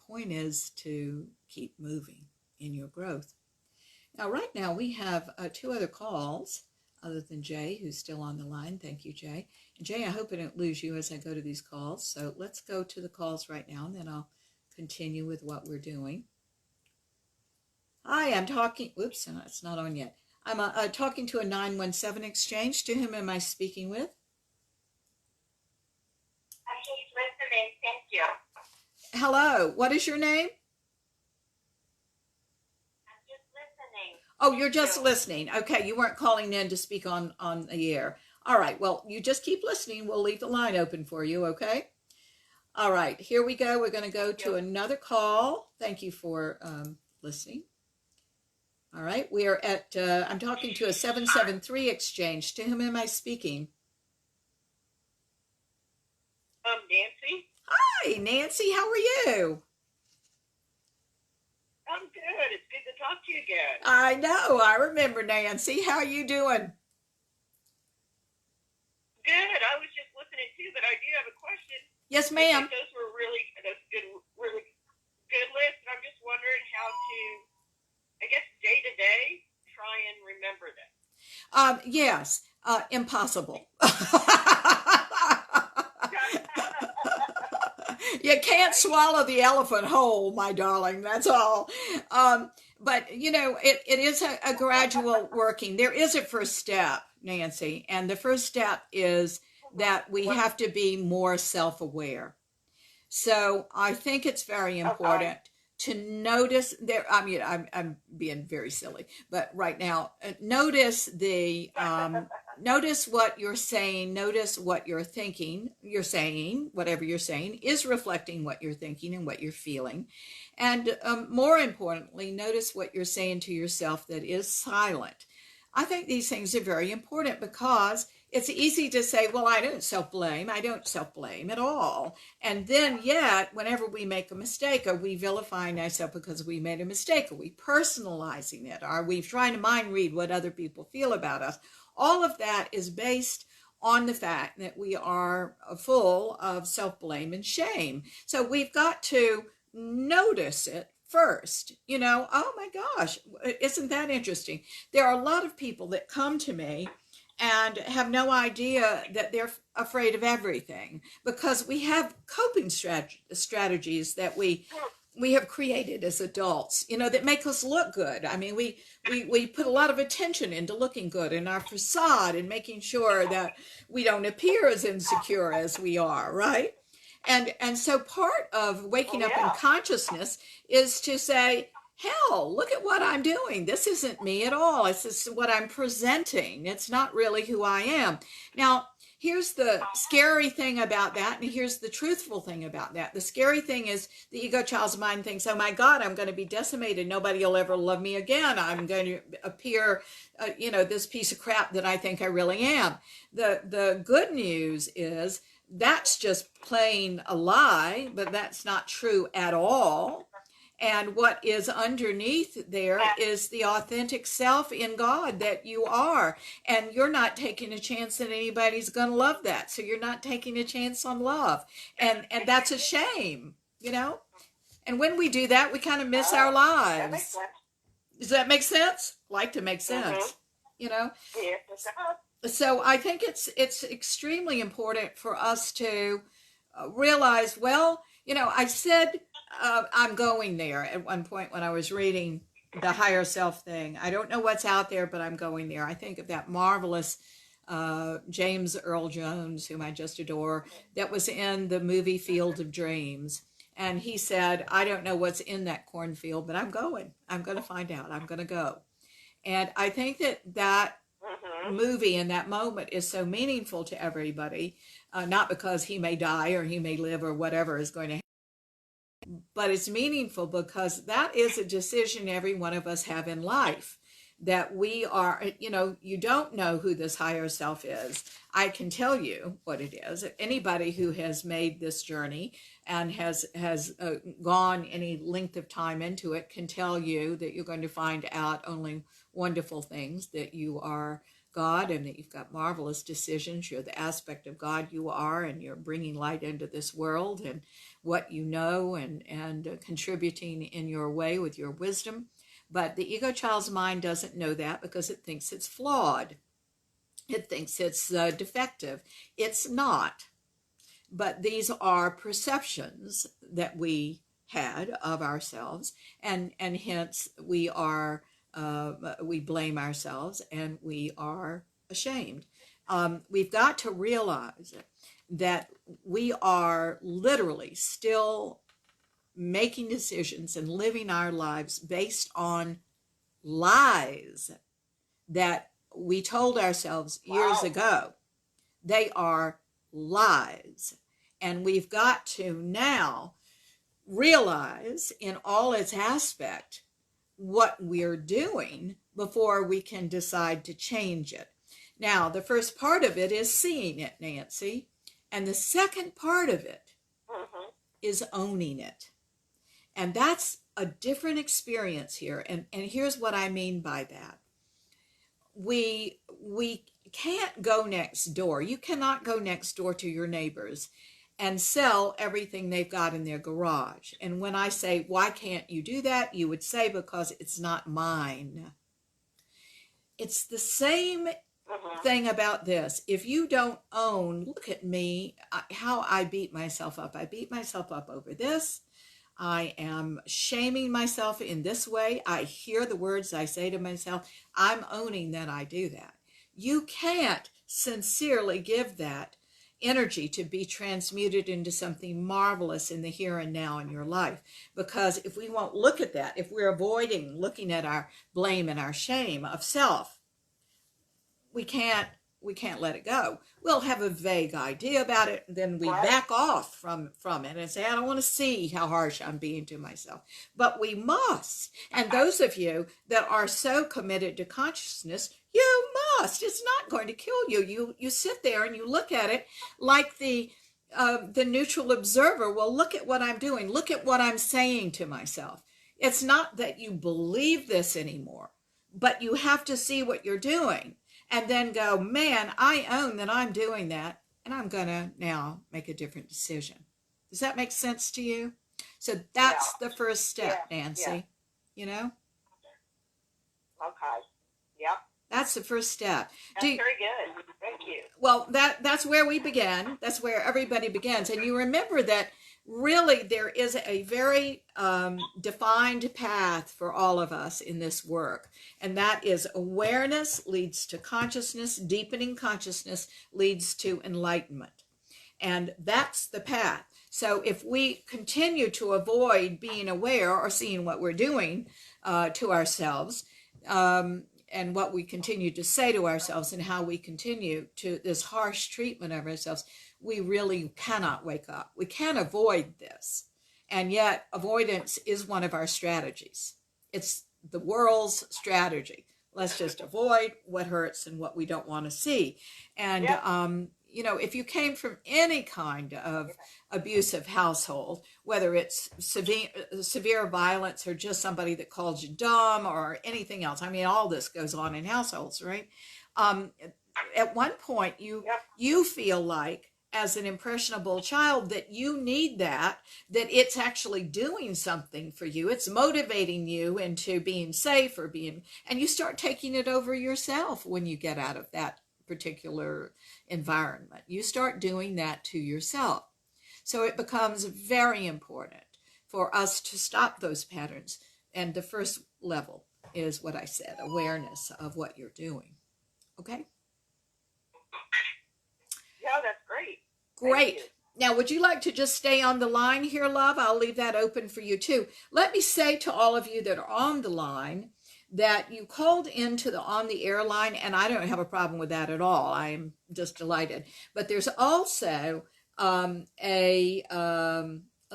point is to keep moving in your growth. Now, right now, we have 2 other calls other than Jay, who's still on the line. Thank you, Jay. And Jay, I hope I don't lose you as I go to these calls. So let's go to the calls right now, and then I'll continue with what we're doing. Hi, I'm talking, oops, no, it's not on yet. I'm talking to a 917 exchange. To whom am I speaking with? I'm just listening. Thank you. Hello, what is your name? Oh, you're just No. listening. Okay, you weren't calling in to speak on the air. All right. Well, you just keep listening. We'll leave the line open for you. Okay. All right. Here we go. We're going to go to another call. Thank you for listening. All right. We are at. I'm talking to a 773 exchange. To whom am I speaking? Nancy. Hi, Nancy. How are you? I'm good. It's good to talk to you again. I know. I remember Nancy. How are you doing? Good. I was just listening too, but I do have a question. Yes, ma'am. Those were really good list, and I'm just wondering how to, I guess, day to day, try and remember them. Yes. Impossible. You can't swallow the elephant whole, my darling. That's all. But it is a gradual working. There is a first step, Nancy, and the first step is that we have to be more self-aware. So I think it's very important to notice there. I mean, I'm being very silly, but right now, notice the notice what you're saying. Notice what you're thinking. You're saying whatever you're saying is reflecting what you're thinking and what you're feeling, and more importantly, notice what you're saying to yourself that is silent. I think these things are very important because it's easy to say, well, I don't self-blame. I don't self-blame at all. And then yet, whenever we make a mistake, are we vilifying ourselves because we made a mistake? Are we personalizing it? Are we trying to mind read what other people feel about us? All of that is based on the fact that we are full of self-blame and shame. So we've got to notice it first. Oh my gosh, isn't that interesting? There are a lot of people that come to me and have no idea that they're afraid of everything because we have coping strategies that we have created as adults, that make us look good. I mean, we put a lot of attention into looking good in our facade and making sure that we don't appear as insecure as we are, right? And so part of waking up in consciousness is to say, hell, look at what I'm doing. This isn't me at all. It's just what I'm presenting. It's not really who I am. Now, here's the scary thing about that, and here's the truthful thing about that. The scary thing is the ego child's mind thinks, oh my God, I'm going to be decimated. Nobody will ever love me again. I'm going to appear, this piece of crap that I think I really am. The good news is that's just plain a lie, but that's not true at all. And what is underneath there is the authentic self in God that you are. And you're not taking a chance that anybody's going to love that. So you're not taking a chance on love. And that's a shame, And when we do that, we kind of miss our lives. Does that make sense? Like to make sense, Yeah. So I think it's extremely important for us to realize, well, I said I'm going there at one point when I was reading the higher self thing. I don't know what's out there, but I'm going there. I think of that marvelous James Earl Jones, whom I just adore, that was in the movie Field of Dreams. And he said, I don't know what's in that cornfield, but I'm going. I'm going to find out. I'm going to go. And I think that movie in that moment is so meaningful to everybody, not because he may die or he may live or whatever is going to happen, but it's meaningful because that is a decision every one of us have in life, that we are, you don't know who this higher self is. I can tell you what it is. Anybody who has made this journey and has gone any length of time into it can tell you that you're going to find out only wonderful things, that you are God and that you've got marvelous decisions. You're the aspect of God you are, and you're bringing light into this world and what you know and contributing in your way with your wisdom. But the ego child's mind doesn't know that because it thinks it's flawed. It thinks it's defective. It's not. But these are perceptions that we had of ourselves, and hence we are we blame ourselves and we are ashamed. We've got to realize that we are literally still making decisions and living our lives based on lies that we told ourselves years ago. They are lies. And we've got to now realize in all its aspect what we're doing before we can decide to change it. Now, the first part of it is seeing it, Nancy. And the second part of it is owning it. And that's a different experience here. And here's what I mean by that. We can't go next door. You cannot go next door to your neighbors and sell everything they've got in their garage. And when I say, why can't you do that? You would say, because it's not mine. It's the same thing about this. If you don't own, look at me, how I beat myself up. I beat myself up over this. I am shaming myself in this way. I hear the words I say to myself. I'm owning that I do that. You can't sincerely give that energy to be transmuted into something marvelous in the here and now in your life. Because if we won't look at that, if we're avoiding looking at our blame and our shame of self, we can't let it go. We'll have a vague idea about it, and then we back off from it and say, I don't want to see how harsh I'm being to myself. But we must. And those of you that are so committed to consciousness, you must. It's not going to kill you. You sit there and you look at it like the neutral observer. Well, look at what I'm doing. Look at what I'm saying to myself. It's not that you believe this anymore, but you have to see what you're doing. And then go, man, I own that I'm doing that, and I'm going to now make a different decision. Does that make sense to you? So that's the first step, Nancy. You know? Okay. Yep. That's the first step. That's very good. Thank you. Well, that's where we began. That's where everybody begins. And you remember that really there is a very defined path for all of us in this work. And that is awareness leads to consciousness. Deepening consciousness leads to enlightenment. And that's the path. So if we continue to avoid being aware or seeing what we're doing to ourselves, and what we continue to say to ourselves and how we continue to this harsh treatment of ourselves, we really cannot wake up. We can't avoid this. And yet avoidance is one of our strategies. It's the world's strategy. Let's just avoid what hurts and what we don't want to see. And, you know, if you came from any kind of abusive household, whether it's severe violence or just somebody that calls you dumb or anything else, I mean, all this goes on in households, right? At one point, you feel like, as an impressionable child, that you need that it's actually doing something for you. It's motivating you into being safe or and you start taking it over yourself when you get out of that particular environment. You start doing that to yourself. So it becomes very important for us to stop those patterns. And the first level is what I said, awareness of what you're doing. Okay? Yeah, that's great. Great. Now, would you like to just stay on the line here, love? I'll leave that open for you too. Let me say to all of you that are on the line that you called into the on the air line, and I don't have a problem with that at all. I am just delighted. But there's also let's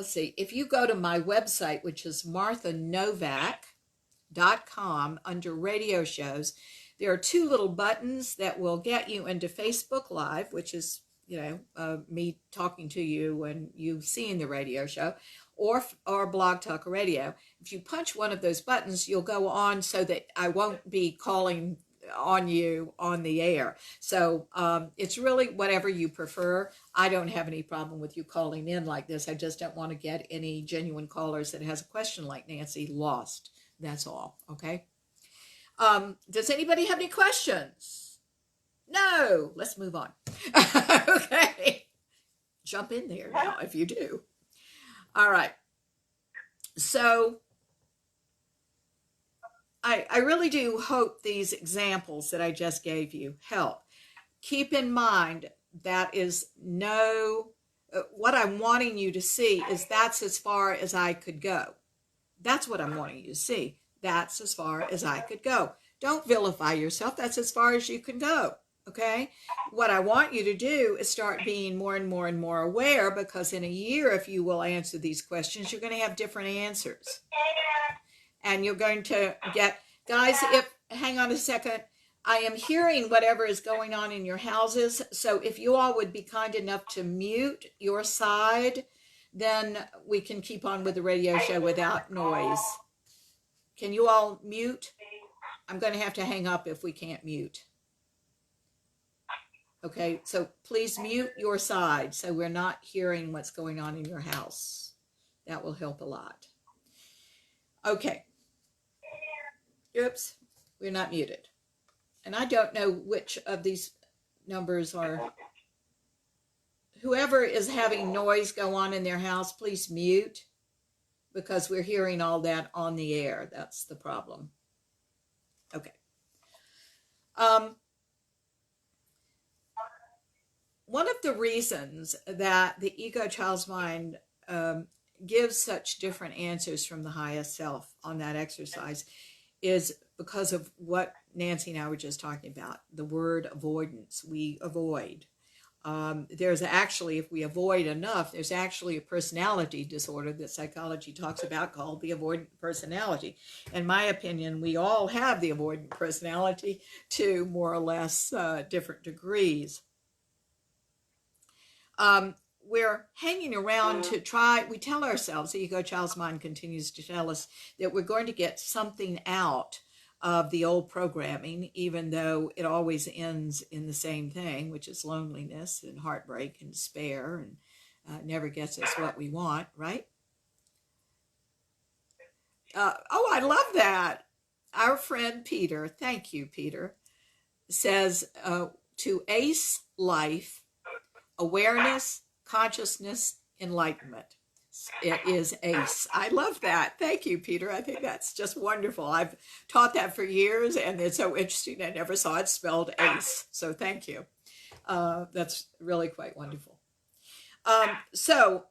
see, if you go to my website, which is marthanovak.com, under radio shows, there are two little buttons that will get you into Facebook Live, which is, you know, me talking to you when you've seen the radio show, or Blog Talk Radio. If you punch one of those buttons, you'll go on so that I won't be calling on you on the air. So it's really whatever you prefer. I don't have any problem with you calling in like this. I just don't want to get any genuine callers that has a question like Nancy lost. That's all. Okay. Does anybody have any questions? No. Let's move on. Okay. Jump in there now if you do. All right. So I really do hope these examples that I just gave you help. Keep in mind that is what I'm wanting you to see is that's as far as I could go. That's what I'm wanting you to see. That's as far as I could go. Don't vilify yourself. That's as far as you can go. Okay. What I want you to do is start being more and more and more aware, because in a year, if you will answer these questions, you're going to have different answers. And you're going to get, guys, hang on a second. I am hearing whatever is going on in your houses. So if you all would be kind enough to mute your side, then we can keep on with the radio show without noise. Can you all mute? I'm going to have to hang up if we can't mute. Okay, so please mute your side so we're not hearing what's going on in your house. That will help a lot. Okay. Oops, we're not muted. And I don't know which of these numbers are. Whoever is having noise go on in their house, please mute, because we're hearing all that on the air. That's the problem. Okay. One of the reasons that the ego child's mind gives such different answers from the highest self on that exercise is because of what Nancy and I were just talking about, the word avoidance. We avoid. There's actually, if we avoid enough, there's actually a personality disorder that psychology talks about called the avoidant personality. In my opinion, we all have the avoidant personality to more or less different degrees. We're hanging around to try, we tell ourselves, the ego child's mind continues to tell us that we're going to get something out of the old programming, even though it always ends in the same thing, which is loneliness and heartbreak and despair, and never gets us what we want, right? Oh, I love that. Our friend Peter, thank you, Peter, says to ace life, awareness, consciousness, enlightenment. It is ACE. I love that. Thank you, Peter. I think that's just wonderful. I've taught that for years, and it's so interesting. I never saw it spelled ACE. So thank you. That's really quite wonderful. So,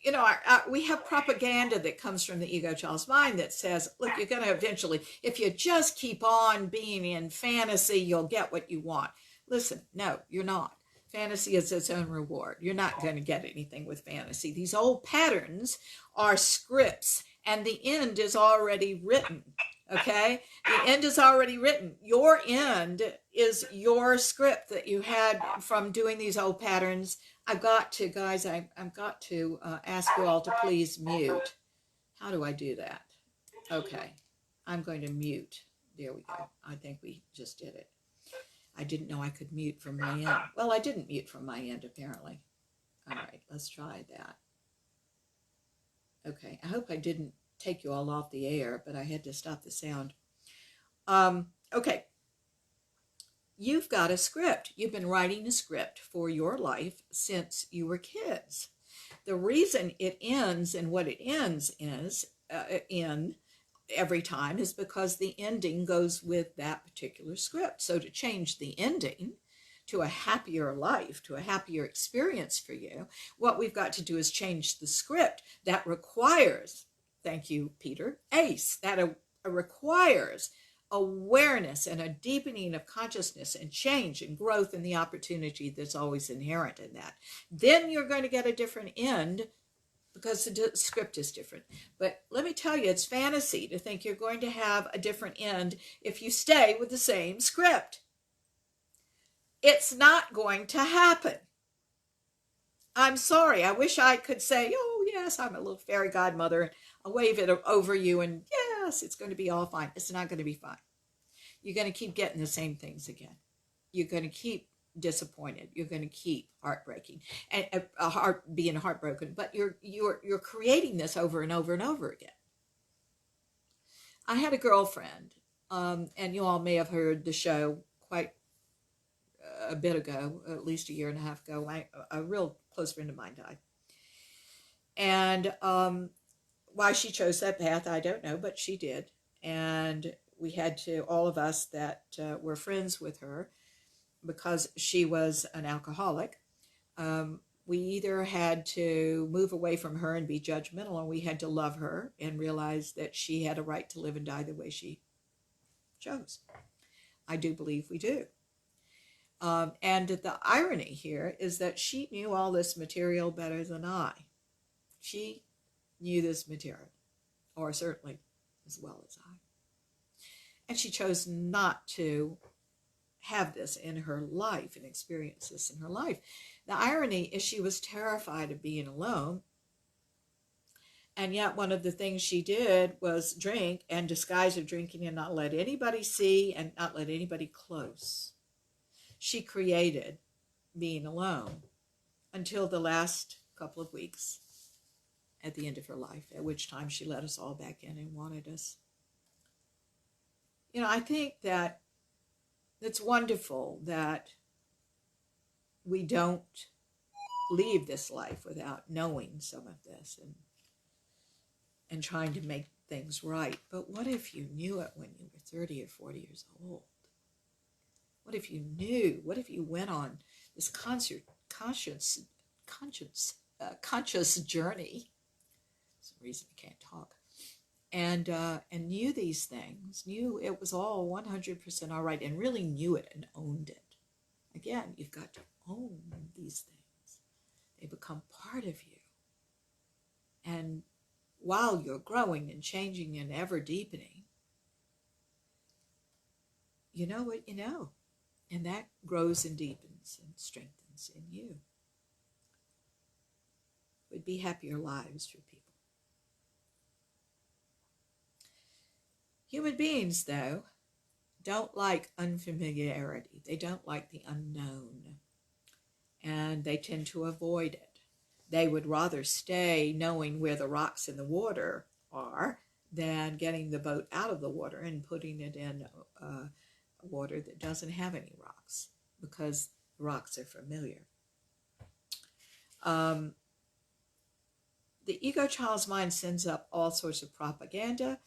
you know, we have propaganda that comes from the ego child's mind that says, look, you're going to eventually, if you just keep on being in fantasy, you'll get what you want. Listen, no, you're not. Fantasy is its own reward. You're not going to get anything with fantasy. These old patterns are scripts, and the end is already written, okay? The end is already written. Your end is your script that you had from doing these old patterns. I've got to, guys, I've got to ask you all to please mute. How do I do that? Okay, I'm going to mute. There we go. I think we just did it. I didn't know I could mute from my end. Well, I didn't mute from my end, apparently. All right, let's try that. Okay, I hope I didn't take you all off the air, but I had to stop the sound. Okay, you've got a script. You've been writing a script for your life since you were kids. The reason it ends in what it ends is in every time is because the ending goes with that particular script. So to change the ending to a happier life, to a happier experience for you, what we've got to do is change the script. That requires, thank you, Peter, ACE, that requires awareness and a deepening of consciousness and change and growth and the opportunity that's always inherent in that. Then you're going to get a different end, because the script is different. But let me tell you, it's fantasy to think you're going to have a different end if you stay with the same script. It's not going to happen. I'm sorry. I wish I could say, oh, yes, I'm a little fairy godmother. I'll wave it over you and yes, it's going to be all fine. It's not going to be fine. You're going to keep getting the same things again. You're going to keep disappointed. You're going to keep heartbreaking and being heartbroken, but you're creating this over and over and over again. I had a girlfriend, and you all may have heard the show quite a bit ago, at least a year and a half ago. A real close friend of mine died, and why she chose that path, I don't know, but she did, and we had to, all of us that were friends with her, because she was an alcoholic, we either had to move away from her and be judgmental, or we had to love her and realize that she had a right to live and die the way she chose. I do believe we do. And the irony here is that she knew all this material better than I. She knew this material, or certainly as well as I. And she chose not to have this in her life and experience this in her life. The irony is she was terrified of being alone. And yet one of the things she did was drink and disguise her drinking and not let anybody see and not let anybody close. She created being alone until the last couple of weeks at the end of her life, at which time she let us all back in and wanted us. You know, I think that it's wonderful that we don't leave this life without knowing some of this and trying to make things right. But what if you knew it when you were 30 or 40 years old? What if you knew? What if you went on this conscious journey? There's a reason I can't talk. And knew these things, knew it was all 100% all right, and really knew it and owned it. Again, you've got to own these things. They become part of you. And while you're growing and changing and ever deepening, you know what you know. And that grows and deepens and strengthens in you. It would be happier lives for people. Human beings, though, don't like unfamiliarity. They don't like the unknown. And they tend to avoid it. They would rather stay knowing where the rocks in the water are than getting the boat out of the water and putting it in water that doesn't have any rocks, because the rocks are familiar. The ego child's mind sends up all sorts of propaganda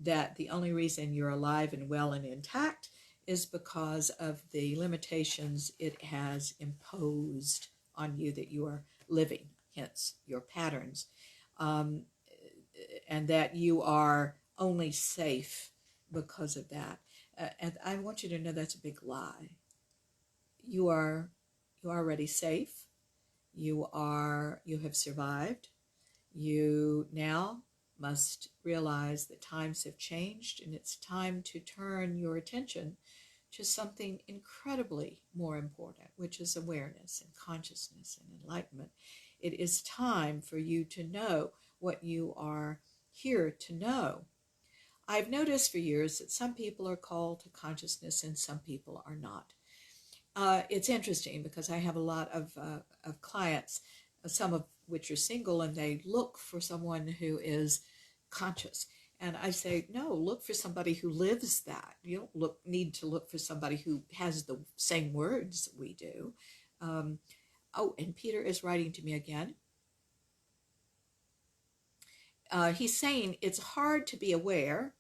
that the only reason you're alive and well and intact is because of the limitations it has imposed on you that you are living, hence your patterns, and that you are only safe because of that. And I want you to know that's a big lie. You are already safe. You have survived. You now must realize that times have changed, and it's time to turn your attention to something incredibly more important, which is awareness and consciousness and enlightenment. It is time for you to know what you are here to know. I've noticed for years that some people are called to consciousness and some people are not. It's interesting because I have a lot of clients, some of which are single, and they look for someone who is conscious. And I say, no, look for somebody who lives that. You don't need to look for somebody who has the same words we do. And Peter is writing to me again. He's saying it's hard to be aware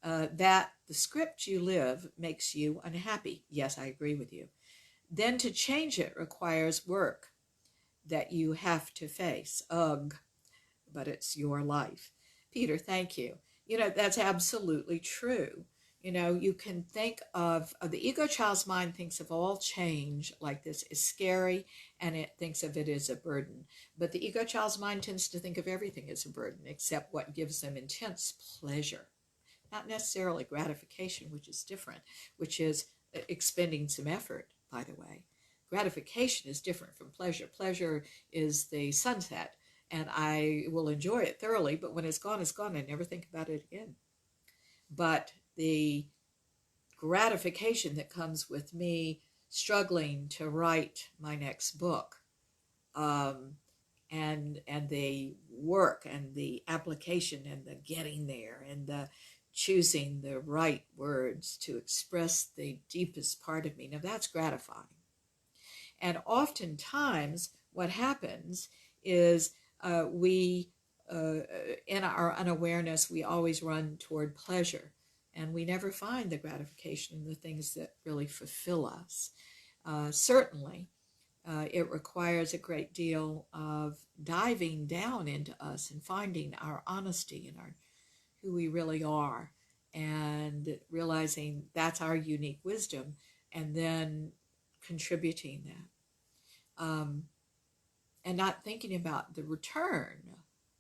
that the script you live makes you unhappy. Yes, I agree with you. Then to change it requires work that you have to face. Ugh, but it's your life. Peter, thank you. You know, that's absolutely true. You know, you can think of the ego child's mind thinks of all change like this is scary, and it thinks of it as a burden. But the ego child's mind tends to think of everything as a burden except what gives them intense pleasure. Not necessarily gratification, which is different, which is expending some effort, by the way. Gratification is different from pleasure. Pleasure is the sunset, and I will enjoy it thoroughly, but when it's gone, I never think about it again. But the gratification that comes with me struggling to write my next book, and the work and the application and the getting there and the choosing the right words to express the deepest part of me. Now that's gratifying. And oftentimes what happens is we, in our unawareness, we always run toward pleasure, and we never find the gratification in the things that really fulfill us. Certainly, It requires a great deal of diving down into us and finding our honesty and our who we really are, and realizing that's our unique wisdom, and then contributing that, and not thinking about the return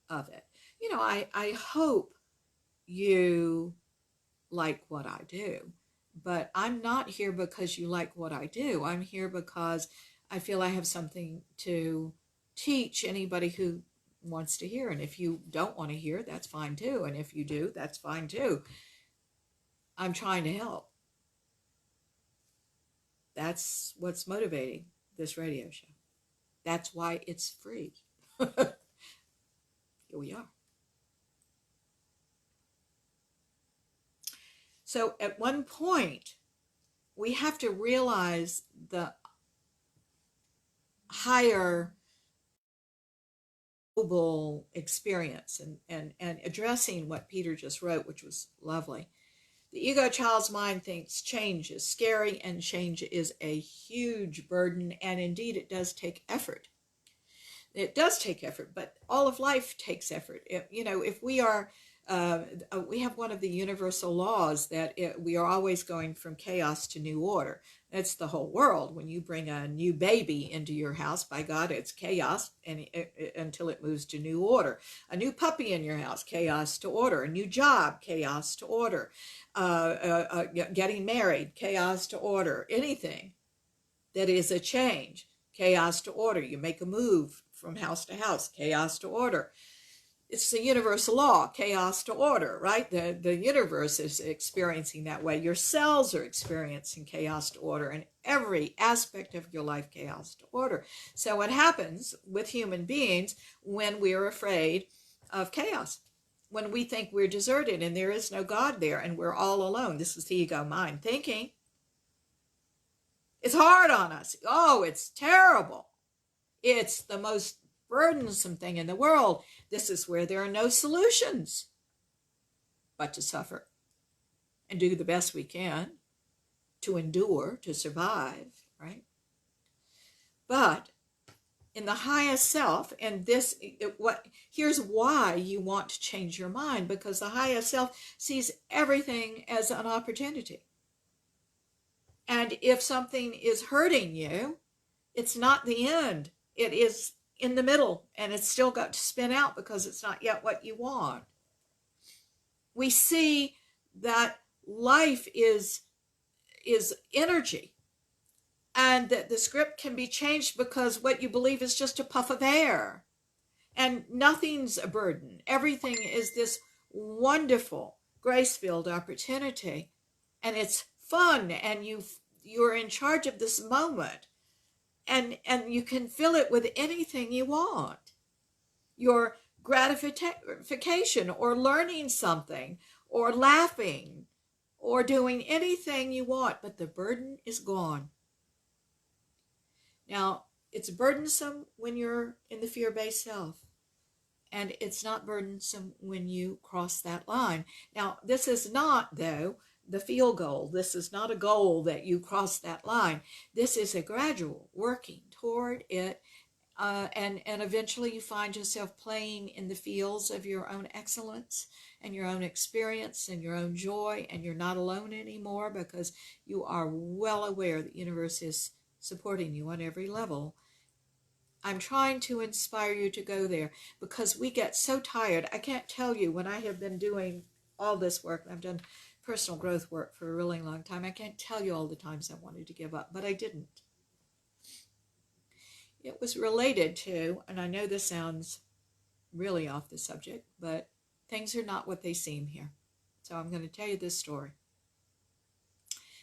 of it. I hope you like what I do, but I'm not here because you like what I do. I'm here because I feel I have something to teach anybody who wants to hear. And if you don't want to hear, that's fine too. And if you do, that's fine too. I'm trying to help. That's what's motivating this radio show. That's why it's free. Here we are. So at one point, we have to realize the higher global experience, and addressing what Peter just wrote, which was lovely. The ego child's mind thinks change is scary, and change is a huge burden, and indeed it does take effort. It does take effort, but all of life takes effort. If we are, we have one of the universal laws that we are always going from chaos to new order. That's the whole world. When you bring a new baby into your house, by God, it's chaos until it moves to new order. A new puppy in your house, chaos to order. A new job, chaos to order. Getting married, chaos to order. Anything that is a change, chaos to order. You make a move from house to house, chaos to order. It's the universal law, chaos to order, right? The universe is experiencing that way. Your cells are experiencing chaos to order, and every aspect of your life, chaos to order. So what happens with human beings when we're afraid of chaos? When we think we're deserted and there is no God there and we're all alone. This is the ego mind thinking. It's hard on us. Oh, it's terrible. It's the most burdensome thing in the world. This is where there are no solutions but to suffer and do the best we can to endure, to survive, right? But in the highest self, and here's why you want to change your mind, because the highest self sees everything as an opportunity. And if something is hurting you, it's not the end. It is in the middle, and it's still got to spin out because it's not yet what you want. We see that life is energy, and that the script can be changed because what you believe is just a puff of air, and nothing's a burden. Everything is this wonderful, grace-filled opportunity, and it's fun, and you're in charge of this moment. And you can fill it with anything you want. Your gratification, or learning something, or laughing, or doing anything you want, but the burden is gone. Now, it's burdensome when you're in the fear-based self, and it's not burdensome when you cross that line. Now, this is not, though, the feel goal. This is not a goal that you cross that line. This is a gradual working toward it, and eventually you find yourself playing in the fields of your own excellence and your own experience and your own joy, and you're not alone anymore because you are well aware that the universe is supporting you on every level. I'm trying to inspire you to go there because we get so tired. I can't tell you, when I have been doing all this work, I've done personal growth work for a really long time, I can't tell you all the times I wanted to give up, but I didn't. It was related to, and I know this sounds really off the subject, but things are not what they seem here. So I'm going to tell you this story.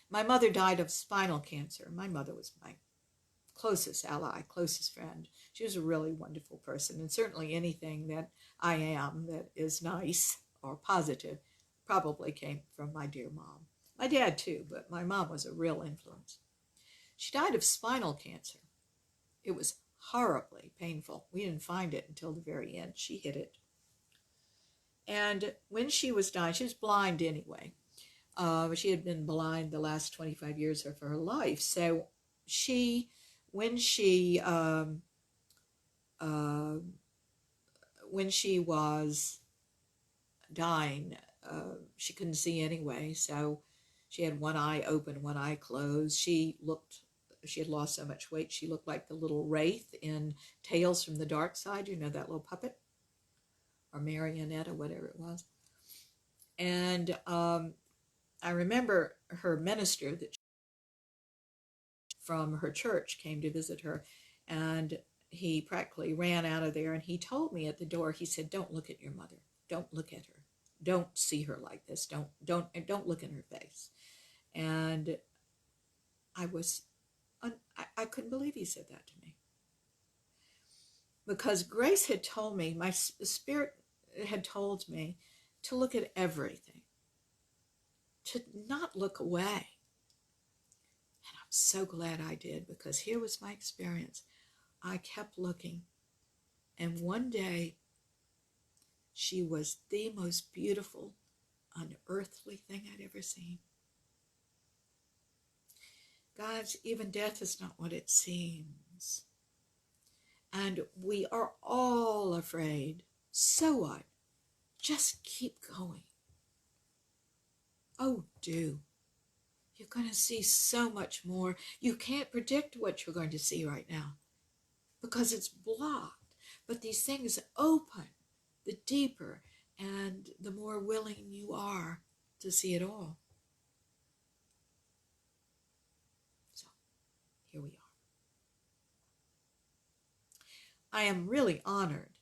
My mother died of spinal cancer. My mother was my closest ally, closest friend. She was a really wonderful person, and certainly anything that I am that is nice or positive probably came from my dear mom. My dad too, but my mom was a real influence. She died of spinal cancer. It was horribly painful. We didn't find it until the very end. She hid it. And when she was dying, she was blind anyway. She had been blind the last 25 years of her life. So she when she when she was dying, she couldn't see anyway, so she had one eye open, one eye closed. She had lost so much weight, she looked like the little wraith in Tales from the Dark Side, you know, that little puppet, or marionette, or whatever it was. And I remember her minister that from her church came to visit her, and he practically ran out of there, and he told me at the door, he said, "Don't look at your mother. Don't look at her. Don't see her like this. Don't look in her face." And I couldn't believe he said that to me, because Grace had told me, my spirit had told me to look at everything, to not look away. And I'm so glad I did, because here was my experience. I kept looking, and one day she was the most beautiful, unearthly thing I'd ever seen. Guys, even death is not what it seems. And we are all afraid. So what? Just keep going. Oh, do. You're going to see so much more. You can't predict what you're going to see right now because it's blocked. But these things open the deeper and the more willing you are to see it all. So, here we are. I am really honored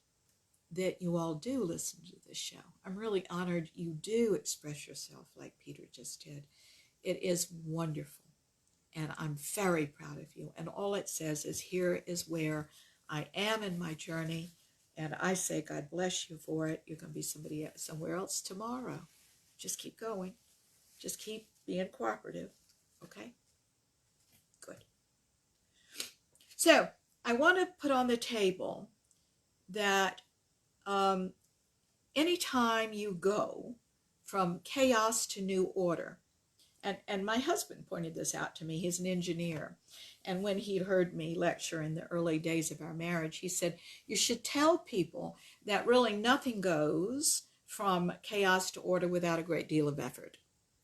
that you all do listen to this show. I'm really honored you do express yourself like Peter just did. It is wonderful, and I'm very proud of you. And all it says is, here is where I am in my journey, and I say God bless you for it. You're going to be somewhere else tomorrow. Just keep going. Just keep being cooperative, okay? Good. So I want to put on the table that anytime you go from chaos to new order, and my husband pointed this out to me, he's an engineer, and when he heard me lecture in the early days of our marriage, he said, you should tell people that really nothing goes from chaos to order without a great deal of effort.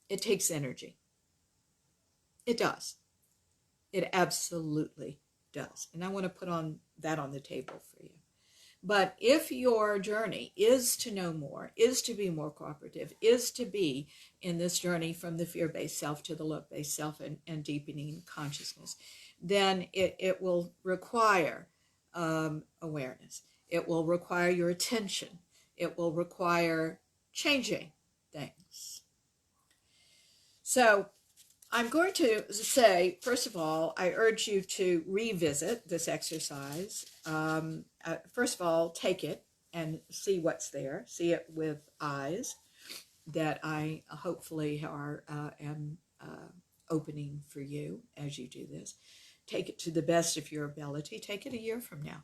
It takes energy. It does. It absolutely does. And I want to put that on the table for you. But if your journey is to know more, is to be more cooperative, is to be in this journey from the fear-based self to the love-based self and deepening consciousness, then it will require awareness. It will require your attention. It will require changing things. So I'm going to say, first of all, I urge you to revisit this exercise. First of all, take it and see what's there. See it with eyes that I hopefully am opening for you as you do this. Take it to the best of your ability. Take it a year from now.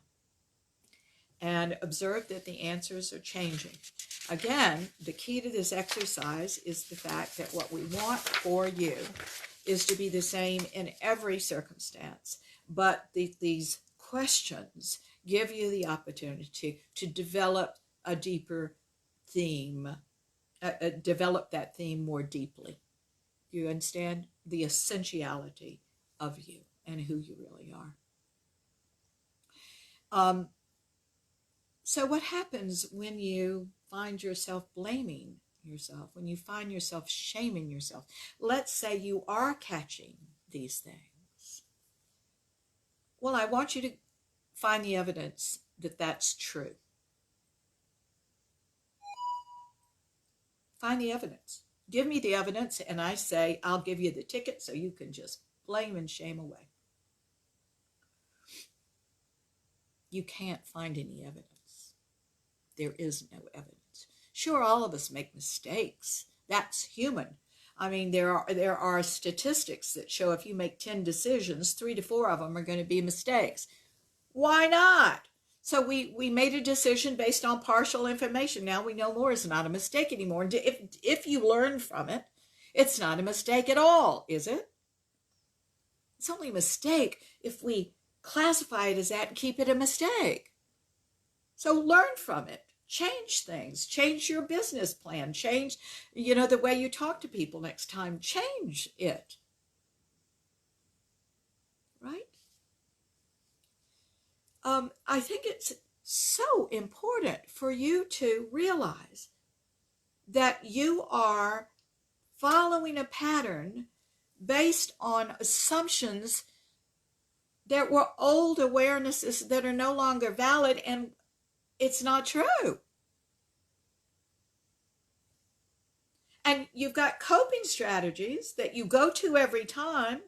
And observe that the answers are changing. Again, the key to this exercise is the fact that what we want for you is to be the same in every circumstance. But these questions give you the opportunity to develop a deeper theme, develop that theme more deeply. You understand the essentiality of you and who you really are. So what happens when you find yourself blaming yourself, when you find yourself shaming yourself? Let's say you are catching these things. Well, I want you to find the evidence that that's true. Find the evidence. Give me the evidence, and I say, I'll give you the ticket so you can just blame and shame away. You can't find any evidence. There is no evidence. Sure, all of us make mistakes. That's human. I mean, there are statistics that show if you make 10 decisions, 3 to 4 of them are going to be mistakes. Why not? So we made a decision based on partial information. Now we know more is not a mistake anymore. And if you learn from it, it's not a mistake at all, is it? It's only a mistake if we classify it as that and keep it a mistake. So learn from it. Change things. Change your business plan. Change, the way you talk to people next time. Change it. Right? I think it's so important for you to realize that you are following a pattern based on assumptions that were old awarenesses that are no longer valid, and it's not true. And you've got coping strategies that you go to every time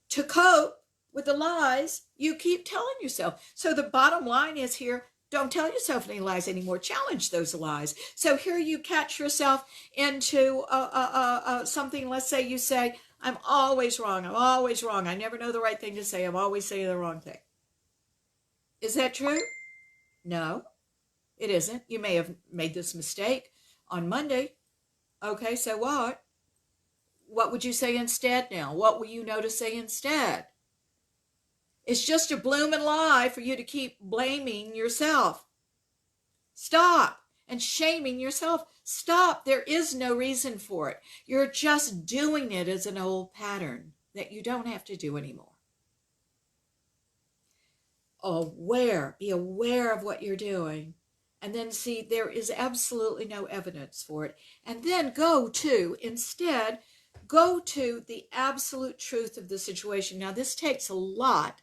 to cope with the lies you keep telling yourself. So the bottom line is here, don't tell yourself any lies anymore. Challenge those lies. So here you catch yourself into something. Let's say you say, I'm always wrong. I'm always wrong. I never know the right thing to say. I'm always saying the wrong thing. Is that true? No, it isn't. You may have made this mistake on Monday. Okay, so what? What would you say instead now? What will you know to say instead? It's just a blooming lie for you to keep blaming yourself. Stop and shaming yourself. Stop. There is no reason for it. You're just doing it as an old pattern that you don't have to do anymore. Be aware of what you're doing. And then see, there is absolutely no evidence for it. And then go to the absolute truth of the situation. Now, this takes a lot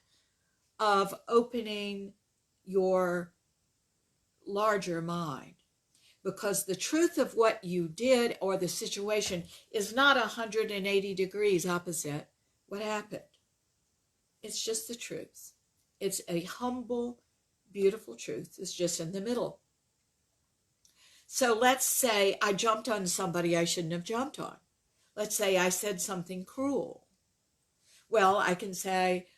of opening your larger mind, because the truth of what you did or the situation is not 180 degrees opposite what happened. It's just the truth. It's a humble, beautiful truth. It's just in the middle. So let's say I jumped on somebody I shouldn't have jumped on. Let's say I said something cruel. Well, I can say,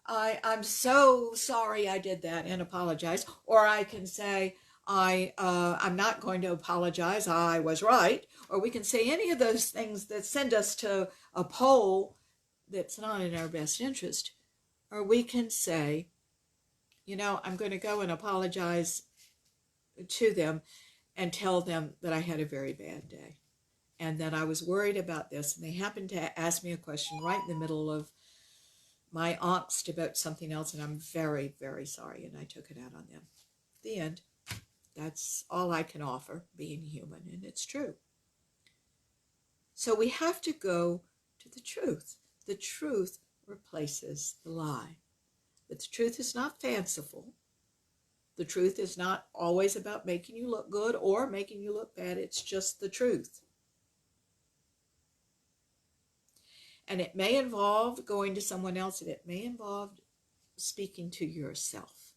I'm so sorry I did that, and apologize. Or I can say, I'm not going to apologize. I was right. Or we can say any of those things that send us to a pole that's not in our best interest. Or we can say, I'm going to go and apologize to them and tell them that I had a very bad day and that I was worried about this. And they happened to ask me a question right in the middle of my angst about something else, and I'm very, very sorry, and I took it out on them. The end. That's all I can offer, being human, and it's true. So we have to go to the truth. The truth replaces the lie. But the truth is not fanciful. The truth is not always about making you look good or making you look bad. It's just the truth. And it may involve going to someone else, and it may involve speaking to yourself.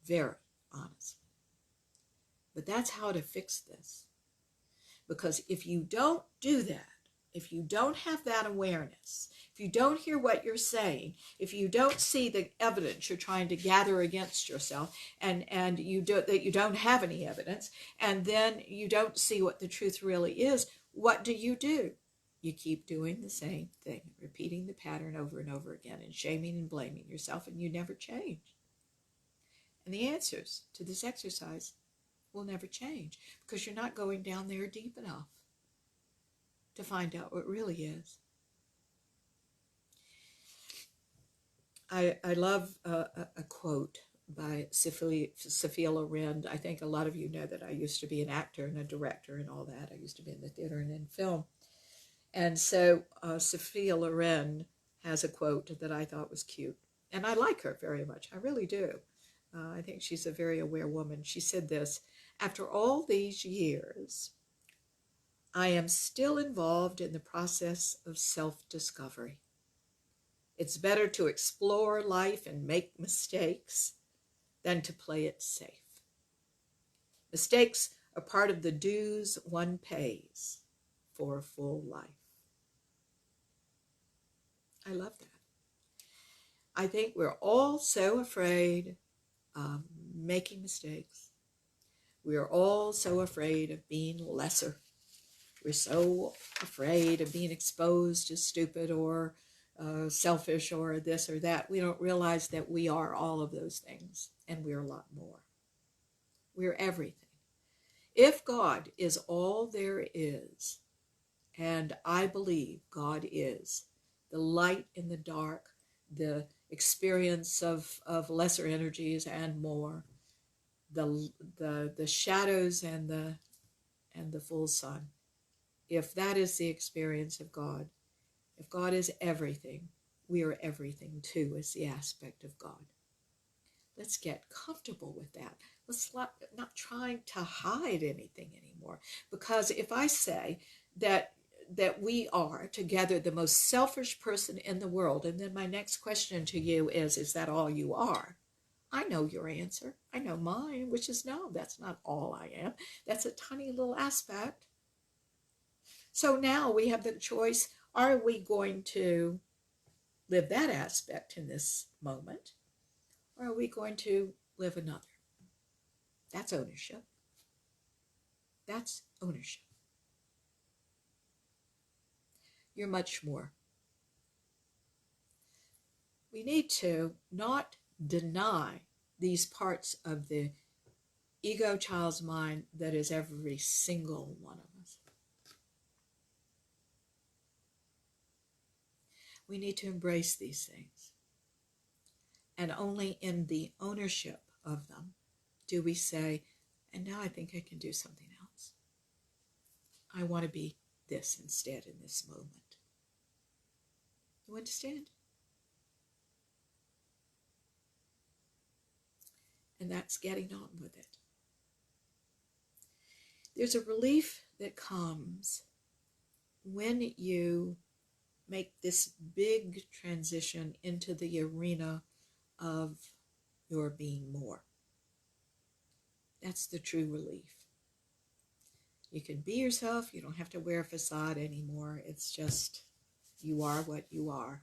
Very honestly. But that's how to fix this. Because if you don't do that, if you don't have that awareness, if you don't hear what you're saying, if you don't see the evidence you're trying to gather against yourself, and that you don't have any evidence, and then you don't see what the truth really is, what do? You keep doing the same thing, repeating the pattern over and over again, and shaming and blaming yourself, and you never change. And the answers to this exercise will never change, because you're not going down there deep enough to find out what really is. I love a quote by Sophia Loren. I think a lot of you know that I used to be an actor and a director and all that. I used to be in the theater and in film. And so Sophia Loren has a quote that I thought was cute. And I like her very much. I really do. I think she's a very aware woman. She said this: after all these years, I am still involved in the process of self-discovery. It's better to explore life and make mistakes than to play it safe. Mistakes are part of the dues one pays for a full life. I love that. I think we're all so afraid of making mistakes. We are all so afraid of being lesser. We're so afraid of being exposed as stupid or selfish or this or that. We don't realize that we are all of those things, and we're a lot more. We're everything. If God is all there is, and I believe God is, the light in the dark, the experience of lesser energies and more, the shadows and the full sun. If that is the experience of God, if God is everything, we are everything too, is the aspect of God. Let's get comfortable with that. Let's not trying to hide anything anymore. Because if I say that we are together the most selfish person in the world, and then my next question to you is that all you are? I know your answer. I know mine, which is no, that's not all I am. That's a tiny little aspect. So now we have the choice, are we going to live that aspect in this moment, or are we going to live another? That's ownership. That's ownership. You're much more. We need to not deny these parts of the ego child's mind that is every single one of us. We need to embrace these things. And only in the ownership of them do we say, and now I think I can do something else. I want to be this instead in this moment. You understand? And that's getting on with it. There's a relief that comes when you make this big transition into the arena of your being more. That's the true relief. You can be yourself. You don't have to wear a facade anymore. It's just you are what you are.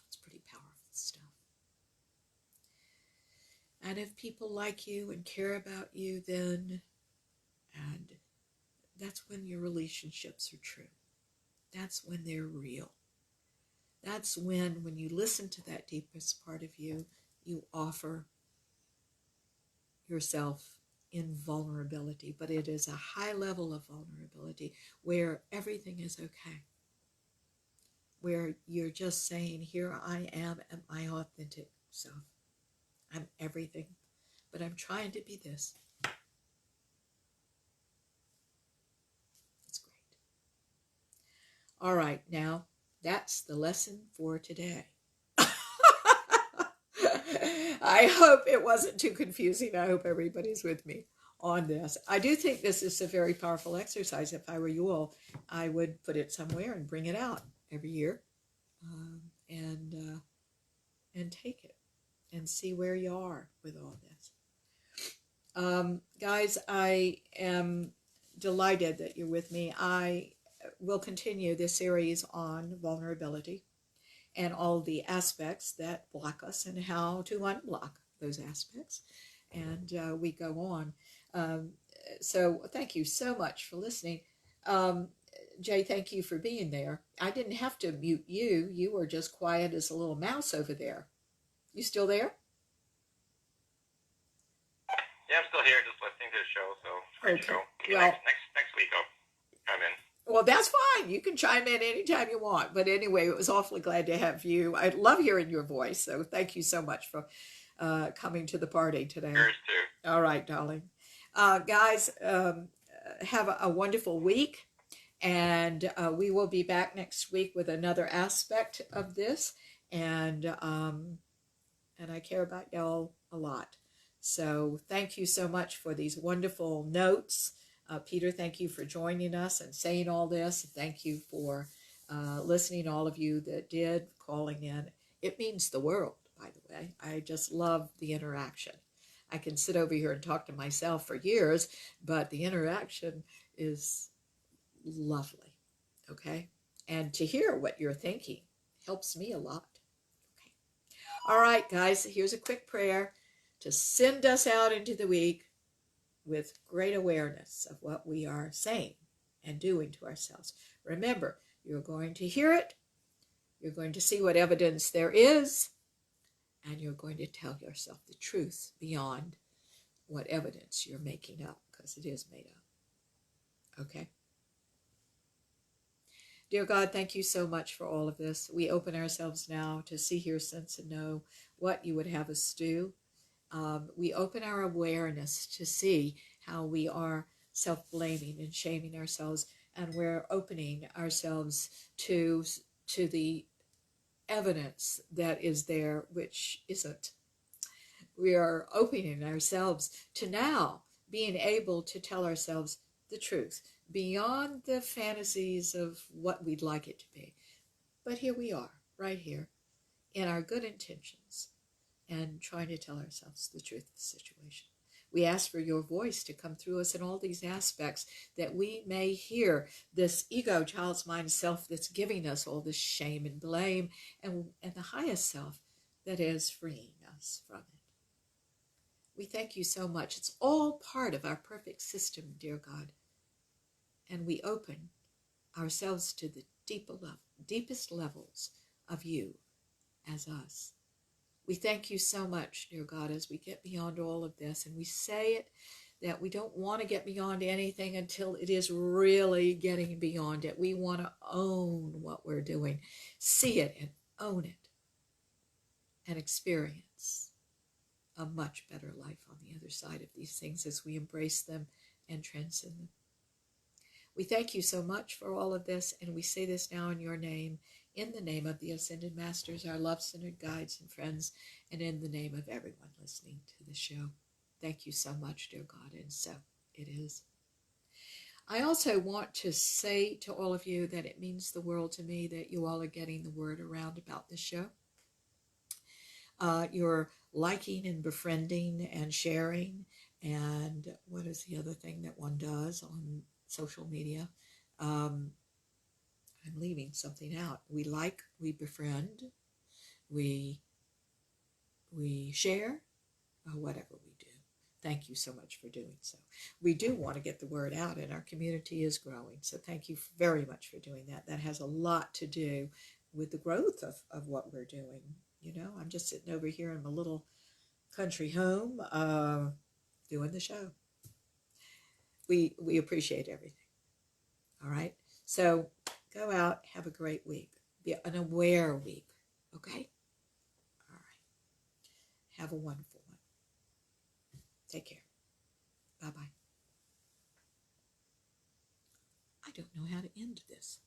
It's pretty powerful stuff. And if people like you and care about you, then, and that's when your relationships are true. That's when they're real. That's when you listen to that deepest part of you, you offer yourself in vulnerability. But it is a high level of vulnerability where everything is okay. Where you're just saying, here I am at my authentic self. I'm everything, but I'm trying to be this. It's great. All right, now that's the lesson for today. I hope it wasn't too confusing. I hope everybody's with me on this. I do think this is a very powerful exercise. If I were you all, I would put it somewhere and bring it out every year and take it and see where you are with all this. Guys, I am delighted that you're with me. I will continue this series on vulnerability and all the aspects that block us and how to unblock those aspects. And we go on. So thank you so much for listening. Jay, thank you for being there. I didn't have to mute you. You were just quiet as a little mouse over there. You still there? Yeah, I'm still here, just listening to the show. So great Okay. show. Maybe Well, next week I'll come in. Well, that's fine. You can chime in anytime you want. But anyway, it was awfully glad to have you. I love hearing your voice. So thank you so much for coming to the party today. Yours too. All right, darling. Guys, have a wonderful week. And we will be back next week with another aspect of this. And I care about y'all a lot. So thank you so much for these wonderful notes. Peter, thank you for joining us and saying all this. Thank you for listening, all of you that did, calling in. It means the world, by the way. I just love the interaction. I can sit over here and talk to myself for years, but the interaction is lovely, okay? And to hear what you're thinking helps me a lot. Okay. All right, guys, here's a quick prayer to send us out into the week with great awareness of what we are saying and doing to ourselves. Remember, You're going to hear it. You're going to see what evidence there is. And you're going to tell yourself the truth beyond what evidence you're making up, because it is made up. Okay? Dear God, thank you so much for all of this. We open ourselves now to see, hear, sense, and know what you would have us do. We open our awareness to see how we are self-blaming and shaming ourselves, and we're opening ourselves to the evidence that is there, which isn't. We are opening ourselves to now being able to tell ourselves the truth beyond the fantasies of what we'd like it to be. But here we are, right here, in our good intentions and trying to tell ourselves the truth of the situation. We ask for your voice to come through us in all these aspects, that we may hear this ego, child's mind self that's giving us all this shame and blame, and the highest self that is freeing us from it. We thank you so much. It's all part of our perfect system, dear God. And we open ourselves to the deepest levels of you as us. We thank you so much, dear God, as we get beyond all of this. And we say it, that we don't want to get beyond anything until it is really getting beyond it. We want to own what we're doing, see it and own it, and experience a much better life on the other side of these things as we embrace them and transcend them. We thank you so much for all of this, and we say this now in your name, in the name of the Ascended Masters, our love-centered guides and friends, and in the name of everyone listening to the show. Thank you so much, dear God, and so it is. I also want to say to all of you that it means the world to me that you all are getting the word around about this show. You're liking and befriending and sharing, and what is the other thing that one does on social media? I'm leaving something out. We like, we befriend, we share, whatever we do. Thank you so much for doing so. We do want to get the word out, and our community is growing. So thank you very much for doing that. That has a lot to do with the growth of what we're doing. You know, I'm just sitting over here in my little country home doing the show. We appreciate everything. All right? So go out, have a great week. Be an aware week. Okay? All right. Have a wonderful one. Take care. Bye-bye. I don't know how to end this.